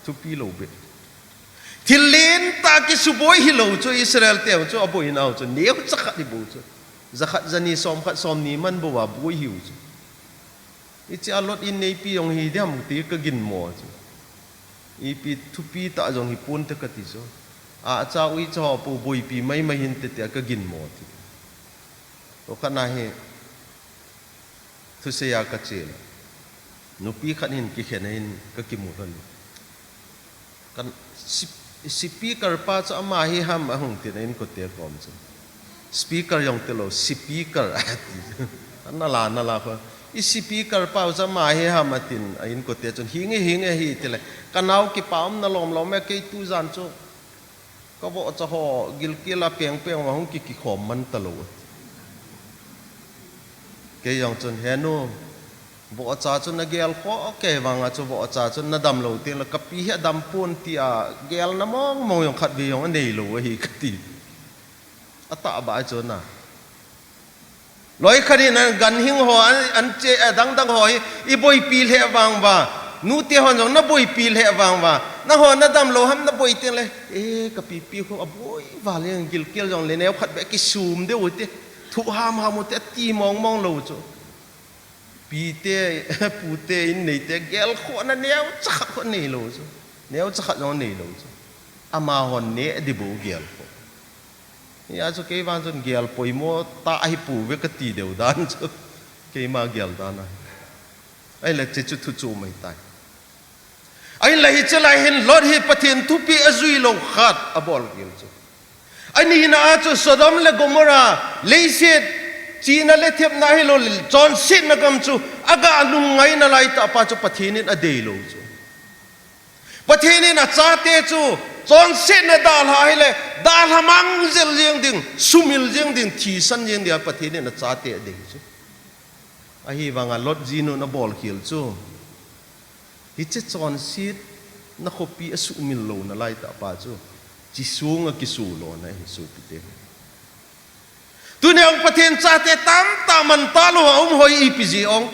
thu pi lo be thilin ta ki su boi hi lo chu Israel te chu a boi nau chu neu chakhat di bu chu zakhat jani som khat som ni man bo wa boi hiu chu i cha lot in nei pi yong hi diam ti ka gin mo chu i pi thu pi ta jong hi pun te ka ti chu a cha ui cho pu boi pi mai mai hin te te ka gin mo ti to kana he thu se ya ka che nu pi khan hin ki khen hin ka ki mu han kan speaker pa cha ma hi ham a hung ti in ko te kom chu speaker yong te lo speaker na la ko i speaker pa cha ma hi ham atin in ko te chun hinge hi te le kanau ki pam na lom me ke tu jan chu ko bo cha ho gil ki la peng wa hung ki khom man ta lo ke yong chun he no bo cha chun na gel ko ke wanga chu bo cha chun na dam lo te la ka pi he dam pun ti a gel na mong yong khat bi yong nei lo hi ka ti ata ba chun na loi khani na gan hing ho an che dang ho i boi pi le wang ba nu te hon jong na boi pi le wang ba na ho na dam lo ham na boi te le ka pi ko a boi wa le gil kel jong le ne khat be ki sum de u te thu ham te ti mong lo chu pi te pu te in nei te gel kho na neu cha kho nei lo chu neu cha kha jong nei lo chu ama hon ne di bu gel kho ya chu ke wan chun gel poi mo ta ai pu ve ka ti deu dan chu ke ma gel dan ai le che chu thu chu mai tai ai lai che lai hin lord hi pathin thu pi azui lo khat abol gel chu ani na chu Sodom le Gomorrah le set China le thep na hi lo John sit na kam chu aga anung ngai na lai ta pa chu pathin in a dei lo chu pathin in a cha te chu John sit na dal ha hi le dal hamang zel jeng ding sumil jeng ding thi san jeng dia pathin in a cha te dei chu a hi wanga lot jinu na bol khil chu hi che John sit na khopi a sumil lo na lai ta pa chu chi sunga ki su lo na hi su pi te tu ne ong pathin cha te tam ta man ta lo hoi ipg ong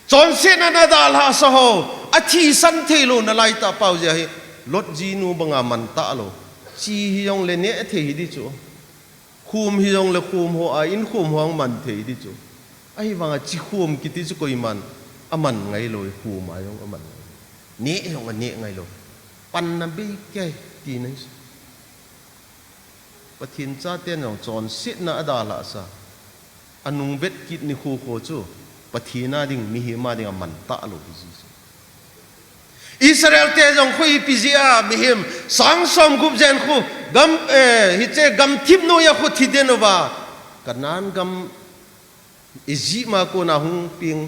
chon se na na dal ha sa ho a thi san the lo na lai ta pau ja hi lot ji nu banga man ta lo chi hi yong le ne the hi di chu khum hi yong le khum ho a in khum hong man the hi di chu ai wanga chi khum ki ti chu koi man aman ngai lo khum ma yong aman ne yong ne ngai lo pan na be ke ti nai pathin cha ten jong chon sit na adala sa anung vet kit ni khu kho chu pathina ding mi hi ma ding man ta lo bi Israel te jong khui pizia mi him sang som gup jen khu gam hi che gam thip no ya khu thi den wa kanan gam ezi ma ko na hung ping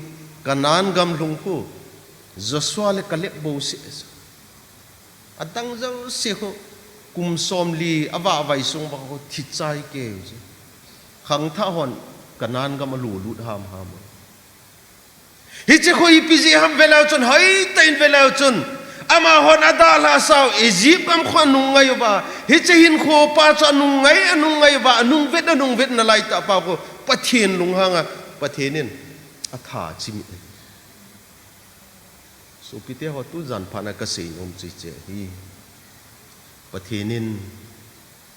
kanan gam lung khu Joshua le kalep bo se adang jang se khu kum som li awa vai sung ba ko thi chai ke khang tha hon kanan gam lu lut ham hi che khoi piji ham velau chun hai tain velau chun ama hon adala saw Egypt am khon nung ngai ba hi che hin kho pa cha nung ngai ba nung vet na lai ta pa ko pathin lung hanga pathinin atha chimi so pite ho tu jan phana ka sei om chi che hi pathinin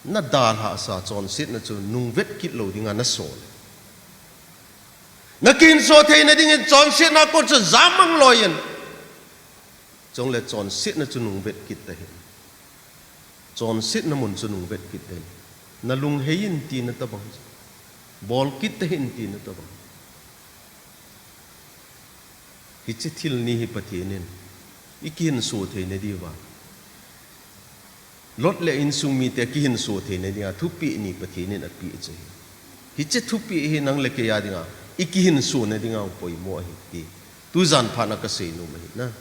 na dal ha sa chon sit na chu nung vet kit lo dinga na so na kin so thei na ding chon sit na ko chu zamang loyen chong le chon sit na chu nung vet kit ta hin chon sit na mun chu nung vet kit ta na lung hein ti na ta bang bol kit ta hin ti na ta bang hi che thil ni hi pathinin ikin so thei na di wa lot le in sung mi te ki hin so the ne dia thu pi ni pathi ne na pi che hi che thupi hi nang le ke ya dinga ikihin su ne dinga poi mo hi ti tu zan pha na ka se nu mai na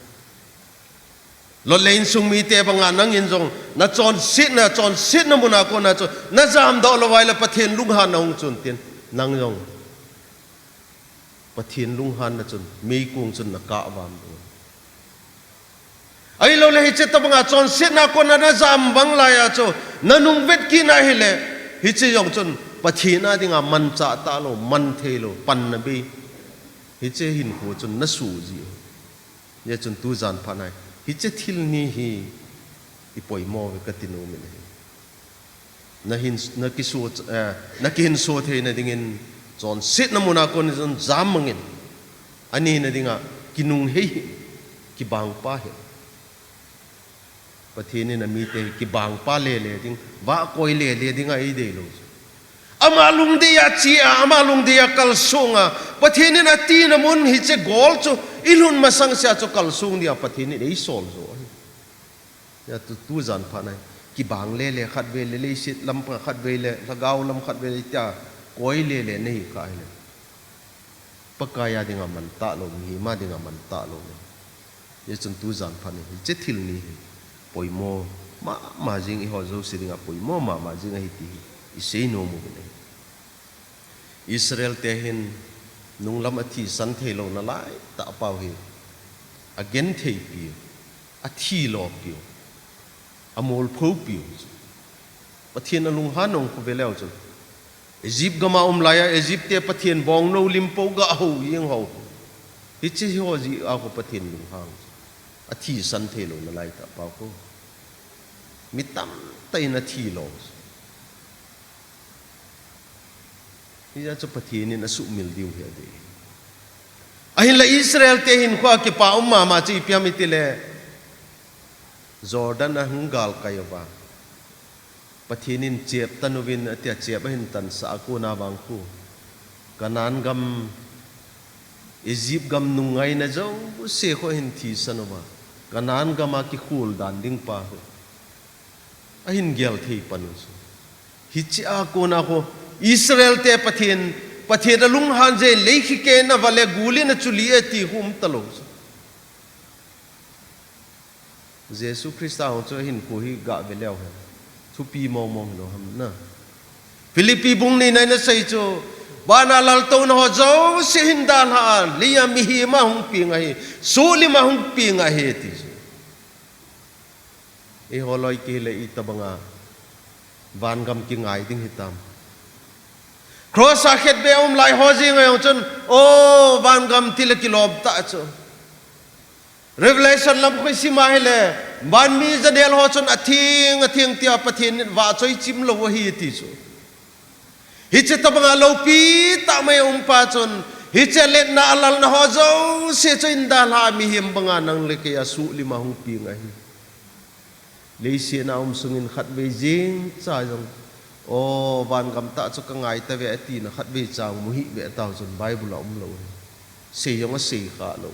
lo lein sung mi te banga nang in jong na chon sit na muna ko na cho na jam do lo wai la pathen lung han nong chun tin nang jong pathen lung han na chun mei kung chun na ka wam do ai lo le hi che ta banga chon sit na ko na jam bang la ya cho na nung vet ki na hi le hi che yong chun pathina dinga man cha ta lo man the lo pan na bi hi che hin ko chun na su ji ye chun tu zan pha nai hi che thil ni hi i poi mo ve ka tinu mi na hin na ki su na ki hin so the na dingin chon sit na muna ko ni chon jam mangin ani na dinga kinung hei ki bang pa he pathini na mi te ki bang pa le ding wa koi le dinga ai de lo amalung dia chia amalung dia kalsunga pathini na ti na mun hi che gol chu ilun masang sia chu kalsung dia pathini ei sol zo ya tu zan pha nai ki bang le khat ve le sit lam pa khat ve le lagaw lam khat ve ta koi le nei ka le pakaya dinga man ta lo mi ma dinga man ta lo ye chun tu zan pha ni che thil ni poi mo ma jing i ho zo si dinga poi mo ma jing hi ti i sei no mu ne Israel te hin nung lam athi san the lo na lai ta pau hi again the pi athi lo pi amol pho pi pathian alung hanong ko veleu chu Egypt gama laya Egypt te pathian bong no limpo ga ho yeng ho hi chi ho ji a ko pathian lung hang athi san the lo na lai ta pau ko mitam tai na thi lo ni ja chu pathian in asu mil diu he de ahin la Israel te hin kwa ki pa ma chi piamitile Jordan a hungal kayawa pathian in chep tanuwin atia chep hin tan sa ko na wang ku kanan gam Egypt gam nungai na jo se ko hin thi sanoma kanan gama ki khul dan ding pa ahin gel thei panu hi chi a ko na ko Israel te pathian lung han je lekhi ke na wale guli na chuli eti hum talo Jesus Christ ang cho hin ko hi ga veleu he thu pi mo lo ham na Philippi bung ni na sai cho bana lal to na ho zo se hin dan ha liya mi hi ma hung pi ngai su li ma hung pi ngai he ti e holoi ke le i tabanga van gam ki ngai ding hitam cross a khet be lai ho ji ngai chon o van gam til kilob ta cho Revelation lam ko si ma hele ban mi zadel ho chon athing tia pathin wa choi chim lo hi ti so hi che tabanga lo pi ta mai pa chon hi che let na alal na ho zo se choin da la mi him banga nang le ke asu lima hung pi ngai le si na sungin khat be jing cha jong o van gam ta chu ka ngai ta ve ati na khat ve chang mu hi ve taw chon bible lo se yong a se kha lo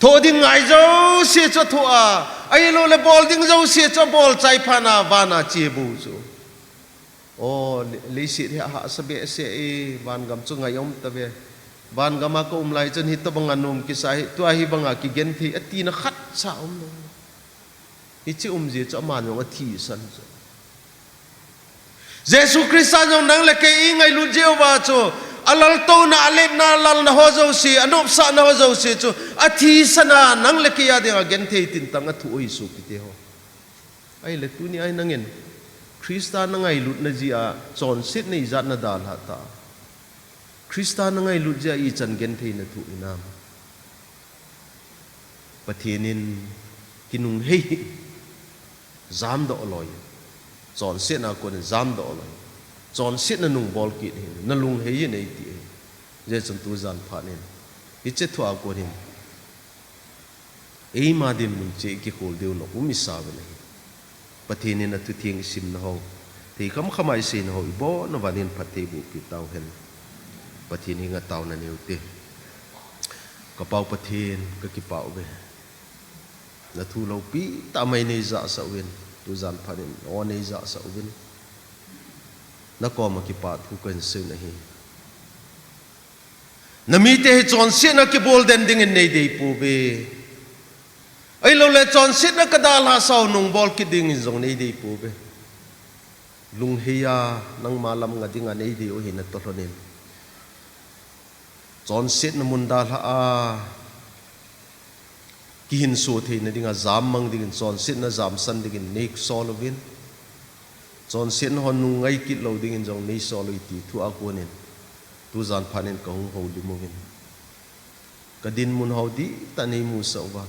tho ding ngai zo se cho tho a ai lo le bol ding zo se cho bol chai phana bana che bu zo o le si ha sa be se e van gam chu ngai om ta ve van gam ko lai chen hi ta bang anom ki sai tu a hi banga ki gen thi ati na khat sa lo hi chi je cho man yong a thi san zo Jesus Christ jong nang le ke ngai lu jeo wa cho alal to na ale na lal na ho zo si anop sa na ho zo si cho athi sana nang le ke ya de again the tin tang a thu oi su ki te ho ai le tu ni ai nangin Krista na ngai lut na ji a chon sit nei zat na dal ha ta Krista na ngai lut ja i chan gen the na thu inam pathinin kinung hei zam do loi chon sit na ko zam do loi chon sit na nung bol ki na lung hei nei ti je chon tu zan pha nen i che thwa ko nim ei ma dim ni che ki khol deu lo mi sa ve nei pathinin na tu thieng sim na ho thì kham ai sin ho bo no vanin phathe bu pi tau hen pathin hinga tau na neu te ka pau pathin ka ki pau be na thu lo pi ta mai nei za sa wen tu zan phanin o nei za sa wen na ko ma ki pa thu kan se na hi na mi te chon se na ki bol den ding in nei dei pu be ai lo le chon se na ka dal ha sau nung bol ki ding in zong nei dei pu be lung hiya nang malam nga ding an ei dei o hin na to lonin chon se na mun dal ha a ki hin so the na dinga zam mang ding chon se na zam san ding in nek solovin chon sen hon nu ngai kit lo ding in jong nei so loi ti thu a ko nen tu zan phanen ka hung ho li mo hin ka din mun ho di ta nei mu so wa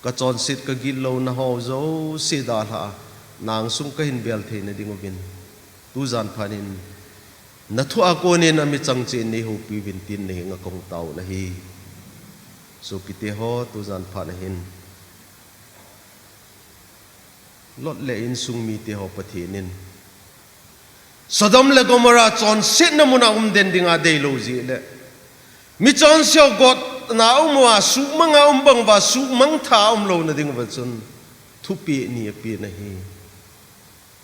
ka chon sit ka gil lo na ho zo se da ha nang sum ka hin bel the na ding ovin tu zan phanen na thu a ko nen ami chang che nei ho pi vin tin nei nga kong tau na hi so pite ho tu zan phan hin lot le in sung mi te ho pathinin Sodom le Gomorrah chon sit na muna den dinga dei lo ji le mi chon sio got na umwa su manga umbang ba su mang tha lo na ding ba chun thu pi ni pi na hi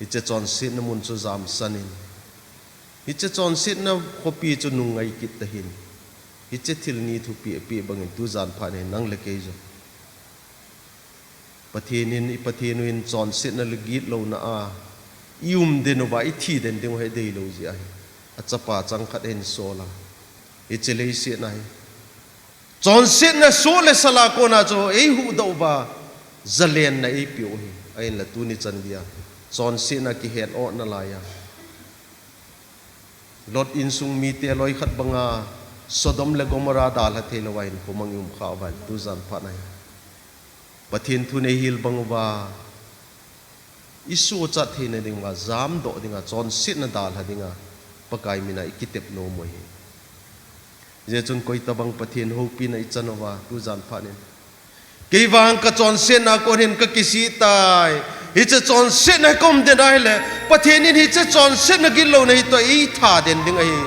icha chon sit na mun chu zam sanin icha chon sit na khopi chu nu ngai kit ta hin icha thil ni thu pi bang tu zan pha ne nang le ke jo pathinin I pathinuin chon sit na legit lo na a yum den ba I thi den ding he dei lo ji ai a chapa chang khat en sola I chele se nai chon sit na so le sala ko na cho ei hu do ba zalen na ei pio hi ai la tu ni chan dia chon sit na ki het o na la ya lot in sung mi te loi khat banga Sodom le Gomorrah dal ha the lo wain ko mangum kha ba tu zan pha nai pathin thu nei hil bangwa isu cha the na dingwa zam do dinga chon sit na dal ha dinga pakai mina ikitep no moi je chun koi tabang pathin ho pi na ichanwa tu zan pha nen ke wang ka chon sit na ko hin ka kisi tai hi cha chon sit na kom de dai le pathin ni hi cha chon sit na gil lo nei to I tha den dinga hi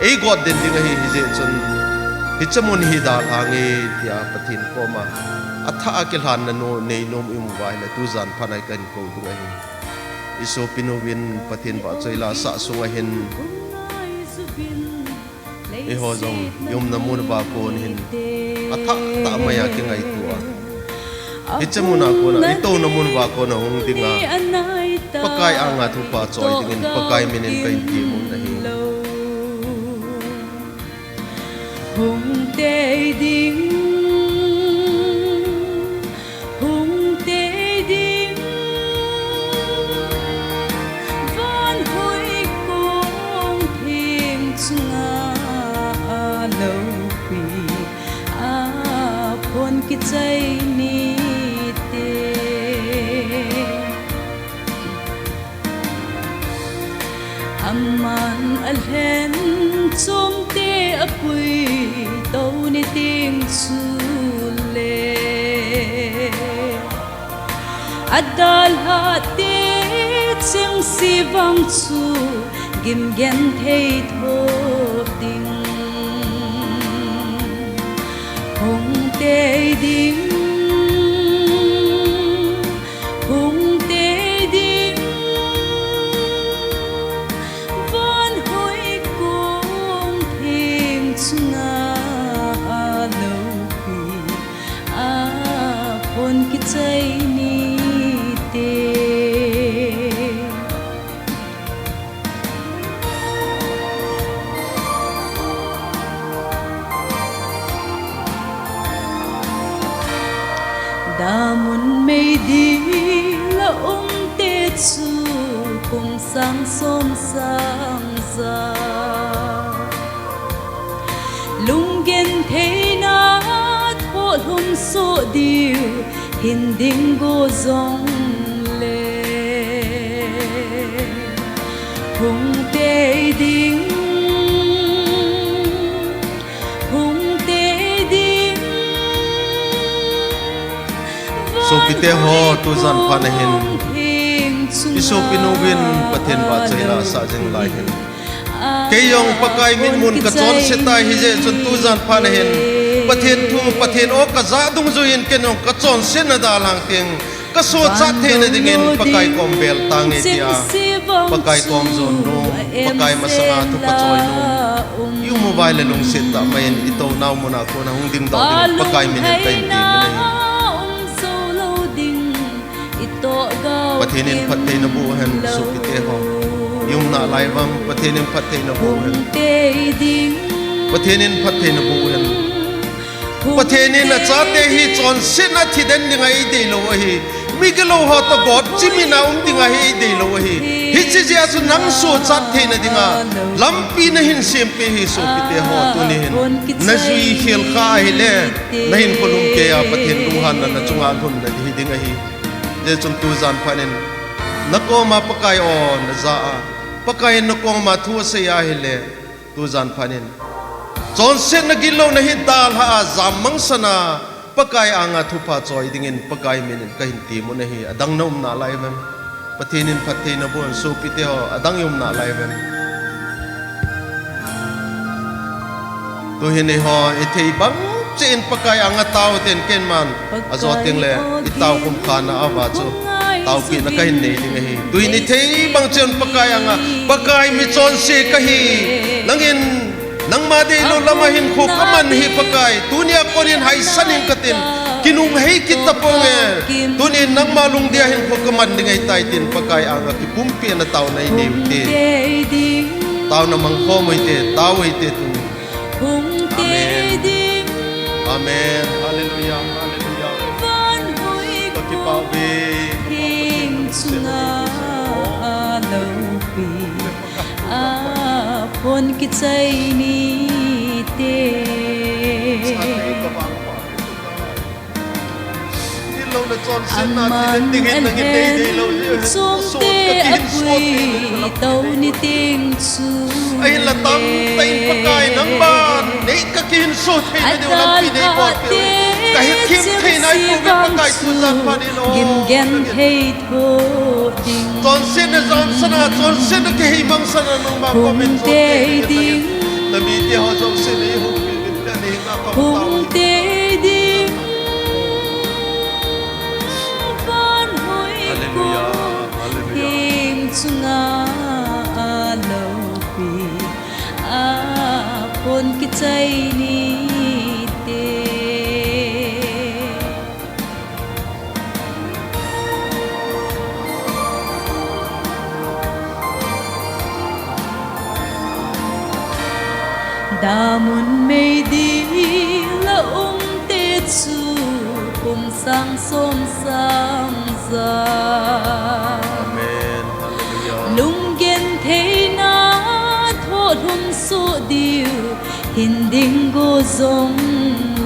ei god den dinga hi je chun hi chamun hi dal ange dia pathin ko ma atha akil han na no nei nom im wai la tu zan phanai kan ko tu ngai iso pinovin pathin ba choila sa sunga hin e ho jong yom na mun ba ko hin atha ta maya ki ngai tu a hichamuna ko na ito na mun ba ko na hung dinga pakai anga thu pa choi dingin pakai minin kai ti mun na hi hung te ding ki chai ni te amman alhen chom te apui to ni ting chu le adal ha te ching si wang chu gim gen thei tho ding hong te ding hong te ding van hoi kong thing chunga lo pi a pon ki chai ni te damun mei di la te chu kum sang som sang za lungen thei na tho lum so diu hin ding go zong le hung te ding so pite ho tu zan phan hin iso pinovin pathen ba chaila sa jeng lai hin ke yong pakai min mun ka chon seta hi je chun tu zan phan hin pathen thu pathen o ka za dung zo yin ke nong ka chon se na da lang ting ka so chat the na dingin pakai kom bel tang e tia pakai kom zon no pakai masanga tu pachoy no yung mobile lung set ta main ito naw mo na ko na hung ding daw din pakai minin kain ti patinin patay na buhan so kite ho yung na laibam patinin patay na buhan patinin patay na buhan patinin na chate hi chon sin na thiden ni ngai de lo hi migelo ho to god chimina dinga hi de lo hi hi chi ja su nang so chat the na dinga lampi na hin sempe hi so kite ho tu ni hin na zui khel kha hi le na hin kolum ke ya pathin ruhan na chunga thun na hi dinga hi je chum tu zan phanin nako ma pakai on na za pakai nako ma thu se ya hi le tu zan phanin Johnson na gilo na hidal ha zamang sana pakai anga thupa choi dingin pakai minin kahinti mo na hi adang na na lai mem patinin patay na bon so pite ho adang yum na lai mem to hin ho ithei bang chen pakai anga taw ten ken man azo ting le itaw kum khana awa chu taw pi na kahin nei ding hi tuin ithei bang chen pakai anga pakai mi chon se kahi langin nang madi lo lamahin ko kaman hi pakai dunia korin hai saning katin kinung hei kitapong tunin nang malung dia hin ko kaman dingai tai tin pakai anga ki pumpi na taw nai nei te taw na mang ko moi te taw ai te tu amen amen hallelujah hallelujah ki pau be pon ki chai ni te amman alhen som te apui tau ni ting chu ay latam tay pakai nang ban nei ka kin so the na de lam pi nei pot kahit kim the nai pu be pakai tu zan pa ni lo gim gen hei tho ding Johnson na ke hi mang sana nang ba comment so ding na mi ti ho Johnson ni hu bin ta ni ka pa hum te ding van hoi hallelujah hallelujah him chunga lo pi a pon ki chai ni te damun mei di la te chu kum sang som sang za amen hallelujah lung gen thei na tho thum su diu hin ding go zong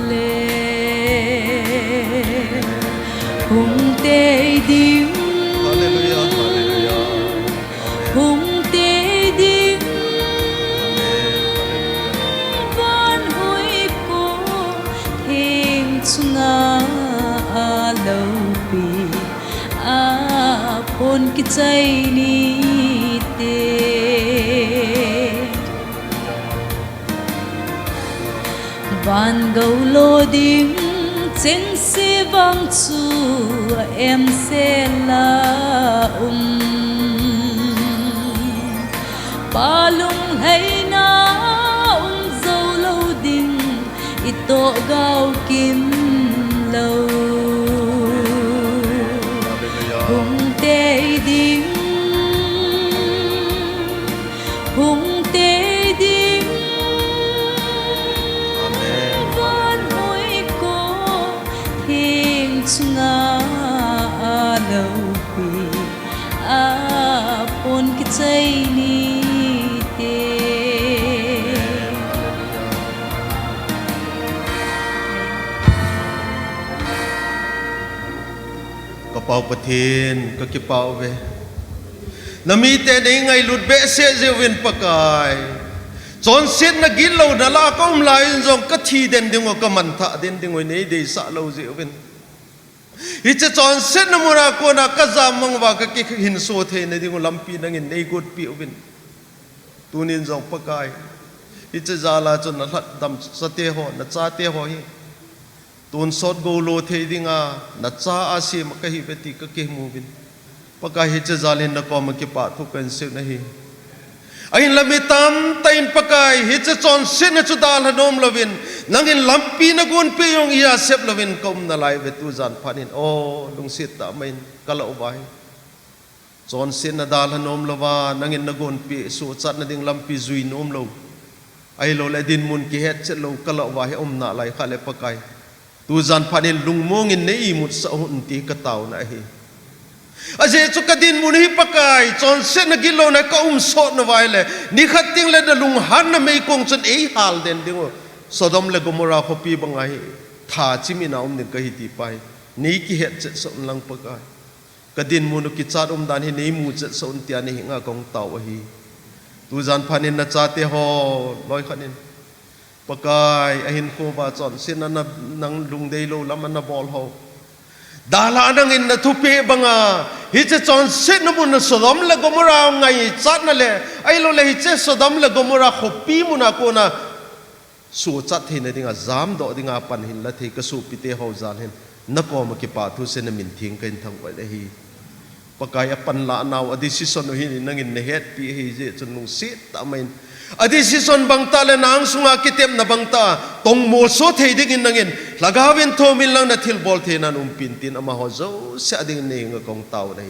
le hum te diu hallelujah hallelujah hum te diu van hoi ko hing chunga lo pi a pon ki chai ni te van go lo ding chen si vang chu em se la palung hay na zo lo ding ito gao kim lo hung te ding hung te ding amen van hoi ko hing chunga lo pi a pon ki chai ni te kapau pathin ka ki pau ve nami te nei ngai lut be se je win pakai chon sit na gil lo na la kom lai jong ka thi den ding ka man tha den ding oi nei de sa lo je win hi che chon sit na mura ko na ka za mang wa ka ki hin so the ne ding lampi nang in nei gut pi win tunin jong pakai hi che za la chon na hlat dam sa te ho na cha te ho hi ตุนสดโกโลเทดิงานัดจ้าอาเซียมกะฮิเวติกะเกมูบินปะกะฮิจะจาลินนะกอมกิปะทุกันเสนะฮีไอ้ละมิตามตายปะกายฮิจะจอนเสนจุดาลนอมลวินนังอินลัมปีนักุนปียงอียาเซบลวินกอมนาไลเวตุจานพานินโอ้ลุงสิตามินกะละอบายจอนเสนดาลนอมลวานังอินนักุนปีสุจัดนดิงลัมปีจุยนอมลวไอ้โลเลดินมุนกิเฮตเซลกะละอบายอมนาไลขะเลปะกายtu zan phanin lungmong in nei mut sa hun ti ka taw na hi aje chu kadin mun hi pakai chon se na gilo na ka so na waile ni khating le da lung han na mei kong chon ei hal den dingo sodom le gomora kho pi bangai tha chimi na ni ka hi ti pai nei ki het che so lang pakai kadin mun ki chat dan hi nei mu che so ti ani nga kong taw hi tu zan phanin na cha te ho loi khaninปกายไอเห็นโคบาจอนเส้นนั้นนังลุงเดโลแล้วมันน่ะบอลเขาดาลานังอินน่ะทุเปบังอ่ะฮิจะจอนเส้นนั้นมุนน่ะสดมละกมราไงจัดนั่นแหละไอโลเลยฮิจะสดมละกมราขบปีมุนน่ะโกน่ะสู้จัดเห็นดิ่งอ่ะจามดอดิ่งอ่ะปันเห็นละเทกสู้ปิเตหาวจานเห็นนักกอมกิปาทุเส้นมินทิ้งกันทั้งวันเลยฮีปกายปันละนาวอดิสิสนุหินนังอินเนเฮตปีฮีเจจนลุงเสียตามินอดีสิสนบังตาเลนางสุงากิเต็มนะบังตาตรงโมโซเทดิกินนังอินลากาวินโทมิลังนะทิลบอลเทนันปินตินอามาฮอโซเสียดิ่งเนงกองเตาได้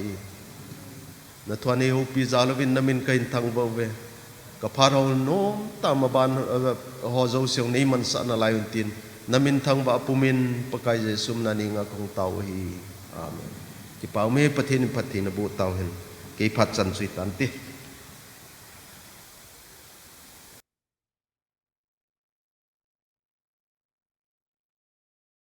นะทวนีฮูปิซาลวินนามินกินทั้งบ่เวกับพาราโนมตามบานฮอโซเสียงนี้มันสันอะไรอุนตินนามินทั้งบ่ปุมินปกายเจสุมนันิงกองเตาฮีอาเมนกิปาวเมปะเทนปะเทนบูเตาเห็นกิพัดจันสุตันติ